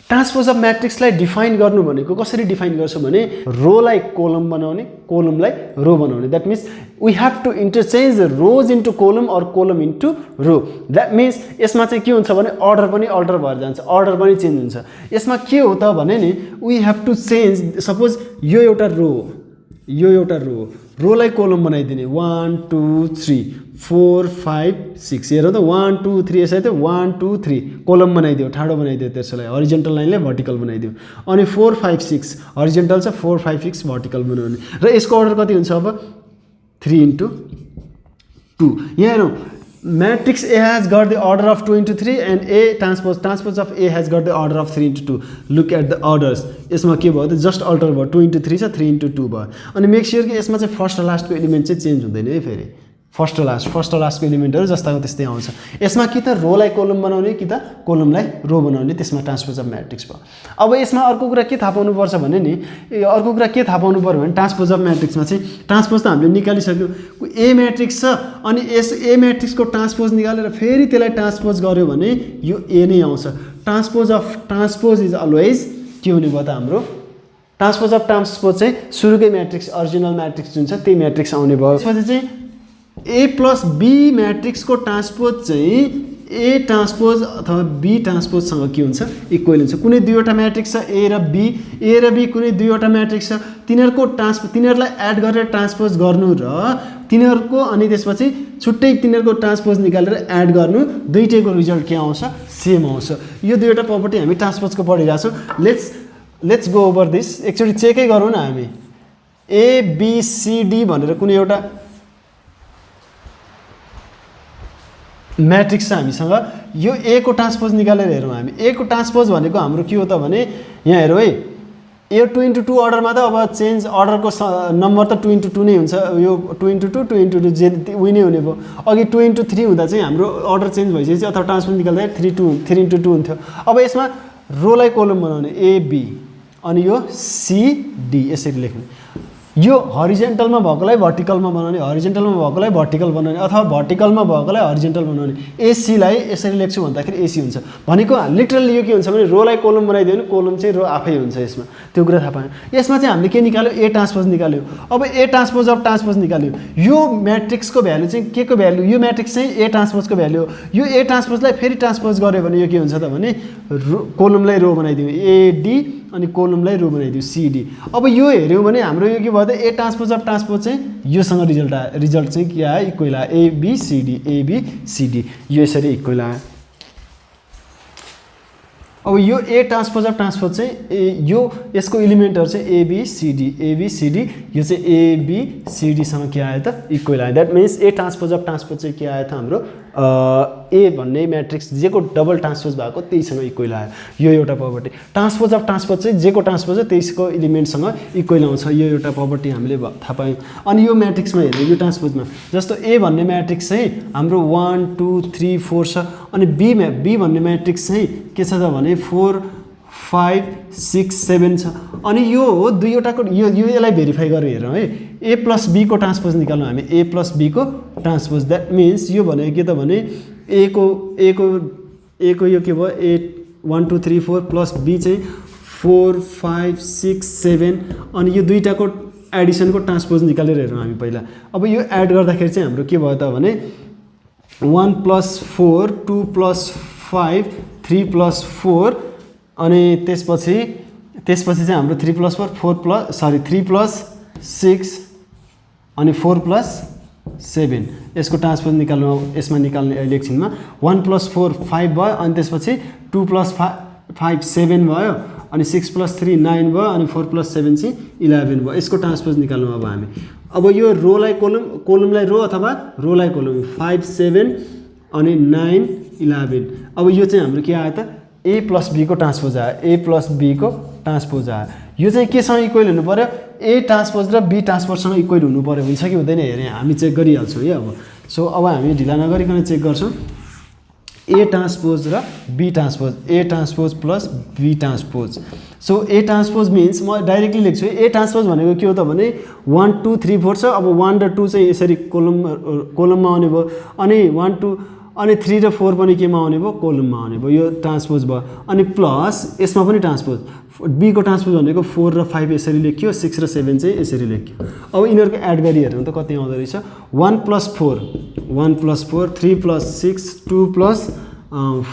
ट्रान्सपोज अफ म्याट्रिक्सलाई डिफाइन गर्नु भनेको कसरी डिफाइन गर्छौँ भने रोलाई कोलम बनाउने कोलमलाई रो बनाउने that means we have to interchange the rows into column or column into row that means यसमा चाहिँ के हुन्छ भने अर्डर पनि अल्टर भएर जान्छ अर्डर पनि चेन्ज हुन्छ यसमा के हो त भने नि we have to change suppose यो एउटा रो रोलाई कोलम बनाइदिने 1 2 3 4 5 6 हेर त 1 2 3 यसरी त 1 2 3 कोलम बनाइदियो ठाडो बनाइदियो त्यसलाई हरिजेन्टल लाइनले भर्टिकल बनाइदियो अनि 4 5 6 हरिजेन्टल छ 4 5 6 भर्टिकल बनाउने र यसको अर्डर कति हुन्छ अब 3 into 2 यहाँ हेरौँ matrix A has got the order of 2 into 3 and A transpose of A has got the order of 3 into 2 look at the orders यसमा के भयो त जस्ट अल्टर भयो 2 into 3 छ 3 into 2 भयो अनि मेक स्योर कि यसमा चाहिँ फर्स्ट र लास्टको एलिमेन्ट चाहिँ चेन्ज हुँदैन है फेरि फर्स्ट र लास्टको एलिमेन्टहरू जस्ताको त्यस्तै आउँछ यसमा कि त रोलाई कोलम बनाउने कि त कोलमलाई रो बनाउने त्यसमा ट्रान्सपोज अफ म्याट्रिक्स भयो अब यसमा अर्को कुरा के थाहा पाउनुपर्छ भने नि अर्को कुरा के थाहा पाउनु पर्यो भने ट्रान्सपोज अफ म्याट्रिक्समा चाहिँ ट्रान्सपोज त हामीले निकालिसक्यौँ ए म्याट्रिक्स छ अनि यस ए म्याट्रिक्सको ट्रान्सपोज निकालेर फेरि त्यसलाई ट्रान्सपोज गर्यो भने यो ए नै आउँछ ट्रान्सपोज इज अलवेज के हुने भयो त हाम्रो ट्रान्सपोज चाहिँ सुरुकै म्याट्रिक्स ओरिजिनल म्याट्रिक्स जुन छ त्यही म्याट्रिक्स आउने भयो त्यसपछि चाहिँ ए प्लस बी म्याट्रिक्सको ट्रान्सपोज चाहिँ ए ट्रान्सपोज अथवा बी ट्रान्सपोजसँग के हुन्छ इक्वल हुन्छ कुनै दुईवटा म्याट्रिक्स छ ए र बी कुनै दुईवटा म्याट्रिक्स छ तिनीहरूलाई एड गरेर ट्रान्सपोज गर्नु र तिनीहरूको अनि त्यसपछि छुट्टै तिनीहरूको ट्रान्सपोज निकालेर एड गर्नु दुईटैको रिजल्ट के आउँछ सेम आउँछ यो दुईवटा प्रपर्टी हामी ट्रान्सपोजको पढिरहेछौँ लेट्स गो ओभर दिस एकचोटि चेकै गरौँ न हामी एबिसिडी भनेर कुनै एउटा म्याट्रिक्स छ हामीसँग यो ए को ट्रान्सपोज निकालेर हेरौँ हामी ए को ट्रान्सपोज भनेको हाम्रो के हो त भने यहाँ हेरौँ है यो 2 into 2 अर्डरमा त अब चेन्ज अर्डरको नम्बर त 2 into 2 नै हुन्छ यो 2 into 2 2 into 2 जे उही नै हुने भयो अघि 2 into 3 हुँदा चाहिँ हाम्रो अर्डर चेन्ज भइसकेपछि अथवा ट्रान्सपोज निकाल्दाखेरि 3 into 2 हुन्थ्यो अब यसमा रोलाई कोलम बनाउने एबी अनि यो सिडी यसरी लेख्ने यो हरिजेन्टलमा भएकोलाई भर्टिकलमा बनाउने हरिजेन्टलमा भएकोलाई भर्टिकल बनाउने अथवा भर्टिकलमा भएकोलाई हरिजेन्टल बनाउने एसीलाई यसरी लेख्छु भन्दाखेरि एसी हुन्छ भनेको लिटरली यो के हुन्छ भने रोलाई कोलम बनाइदियो भने कोलम चाहिँ रो आफै हुन्छ यसमा त्यो कुरा थाहा पाएँ यसमा चाहिँ हामीले के निकाल्यो ए ट्रान्सपोज निकाल्यो अब ए ट्रान्सपोज अफ ट्रान्सपोज निकाल्यो यो म्याट्रिक्सको भ्यालु चाहिँ के को भ्यालु यो म्याट्रिक्स चाहिँ ए ट्रान्सपोजको भ्यालु हो यो ए ट्रान्सपोजलाई फेरि ट्रान्सपोज गर्यो भने यो के हुन्छ त भने कोलमलाई रो बनाइदियो एडी अनि कोलमलाई रो बनाइदियो सिडी अब यो हेऱ्यौँ भने हाम्रो यो के भयो त ए ट्रान्सपोज अफ ट्रान्सपोज चाहिँ योसँग रिजल्ट चाहिँ के आयो इक्वल आयो एबिसिडी यो यसरी इक्वल आयो अब यो ए ट्रान्सपोज अफ ट्रान्सपोज चाहिँ यो यसको इलिमेन्टहरू चाहिँ एबिसिडी यो चाहिँ एबिसिडीसँग के आयो त इक्वल आयो that means A transpose of transpose चाहिँ के आयो त हाम्रो ए भन्ने म्याट्रिक्स जेको डबल ट्रान्सपोज भएको त्यहीसँग इक्वल आयो यो एउटा प्रपर्टी ट्रान्सपोज अफ ट्रान्सपोज चाहिँ जेको ट्रान्सपोज छ त्यसको इलिमेन्टसँग इक्वल आउँछ यो एउटा प्रपर्टी हामीले थाहा पायौँ अनि यो म्याट्रिक्समा हेर्नु यो ट्रान्सपोजमा जस्तो ए भन्ने म्याट्रिक्स चाहिँ हाम्रो 1 2 3 4 छ अनि बी भन्ने म्याट्रिक्स चाहिँ के छ त भने 4 5 6 7 छ अनि यो हो दुईवटाको यो यसलाई भेरिफाई गरेर हेरौँ है ए प्लस बी को ट्रान्सपोज निकाल्नु हामी ए प्लस बी को ट्रान्सपोज द्याट मिन्स यो भनेको के त भने ए को यो के भयो ए 1 2 3 4 प्लस बी चाहिँ 4 5 6 7 अनि यो दुईटाको एडिसनको ट्रान्सपोज निकालेर हेरौँ हामी पहिला अब यो एड गर्दाखेरि चाहिँ हाम्रो के भयो त भने 1 + 4 2 + 5 3 + 4 अनि त्यसपछि चाहिँ हाम्रो 3 + 4 3 + 6 अनि 4 + 7 यसको ट्रान्सपोज निकाल्नु यसमा निकाल्ने अहिले एकछिनमा 1 + 4 5 भयो अनि त्यसपछि 2 + 5 7 भयो अनि 6 + 3 9 भयो अनि 4 + 7 चाहिँ 11 भयो यसको ट्रान्सपोज निकाल्नु अब हामी अब यो रोलाई कोलमलाई रो अथवा रोलाई कोलम 5 7 अनि 9 11 अब यो चाहिँ हाम्रो के आयो त a + b को ट्रान्सपोज आयो a + b को ट्रान्सपोज आयो यो चाहिँ केसँग इक्वल हुनु पर्यो a ट्रान्सपोज र b ट्रान्सपोजसँग इक्वल हुनु पर्यो हुन्छ कि हुँदैन हेरे हामी चेक गरिहाल्छौँ है अब सो अब हामी ढिला नगरिकन चेक गर्छौँ a ट्रान्सपोज र b transpose a transpose plus b transpose so a transpose means म डाइरेक्टली लेख्छु a ट्रान्सपोज भनेको के हो त भने 1 2 3 4 छ अब 1 र 2 चाहिँ यसरी कोलममा आउने भयो अनि 1 2 अनि 3 र 4 पनि केमा आउने भयो कोलममा आउने भयो यो ट्रान्सपोज भयो अनि प्लस यसमा पनि ट्रान्सपोज b को ट्रान्सपोज भनेको 4 र 5 यसरी लेखियो 6 र 7 चाहिँ यसरी लेखियो अब यिनीहरुको एड गरी हेर्नु त कति आउँदै रहेछ 1 + 4 1 + 4 3 + 6 2 +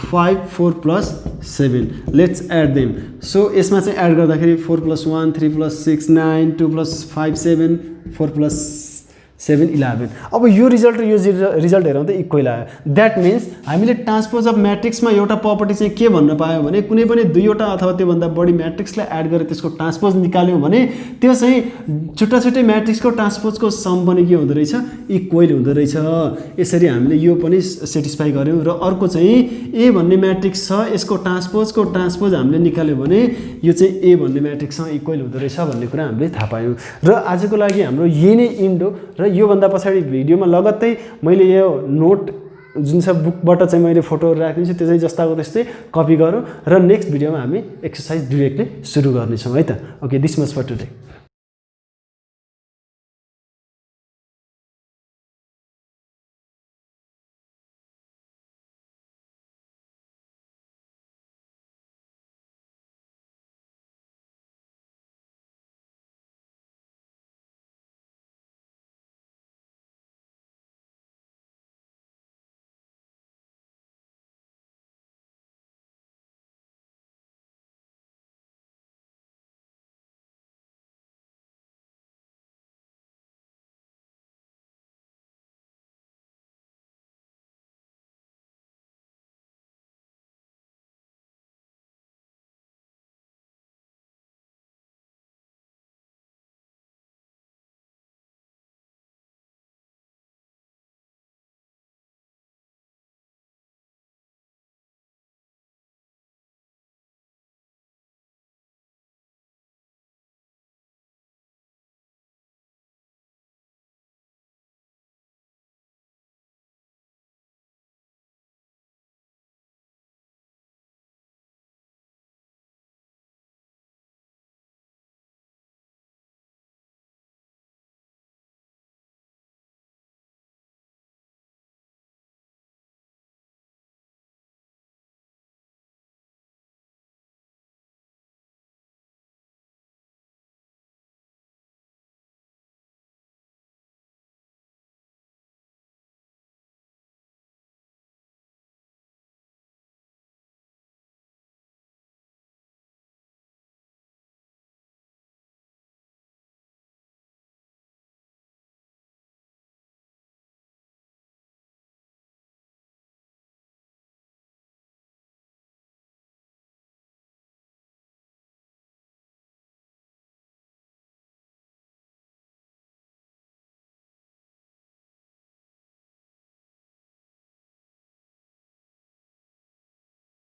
5 4 + 7 लेट्स एड देम सो यसमा चाहिँ एड गर्दाखेरि 4 + 1 3 + 6 9 2 + 5 7 4 + 7 11 अब यो रिजल्ट र यो रिजल्ट हेरौँ त इक्वल आयो द्याट मिन्स हामीले ट्रान्सपोज अफ म्याट्रिक्समा एउटा प्रपर्टी चाहिँ के भन्न पायो भने कुनै पनि दुईवटा अथवा त्योभन्दा बढी म्याट्रिक्सलाई एड गरेर त्यसको ट्रान्सपोज निकाल्यौँ भने त्यो चाहिँ छुट्टा छुट्टै म्याट्रिक्सको ट्रान्सपोजको सम पनि के हुँदो रहेछ इक्वल हुँदो रहेछ यसरी हामीले यो पनि सेटिस्फाई गर्यौँ र अर्को चाहिँ ए भन्ने म्याट्रिक्स छ यसको ट्रान्सपोज हामीले निकाल्यौँ भने यो चाहिँ ए भन्ने म्याट्रिक्ससँग इक्वल हुँदो रहेछ भन्ने कुरा हामीले थाहा पायौँ र आजको लागि हाम्रो यही नै इन्ड हो र योभन्दा पछाडि भिडियोमा लगत्तै मैले यो नोट जुन छ बुकबाट चाहिँ मैले फोटोहरू राखिदिन्छु त्यो चाहिँ जस्ताको त्यस्तै कपी गरौँ र नेक्स्ट भिडियोमा हामी एक्सर्साइज डिरेक्टली सुरु गर्नेछौँ है त okay this much for today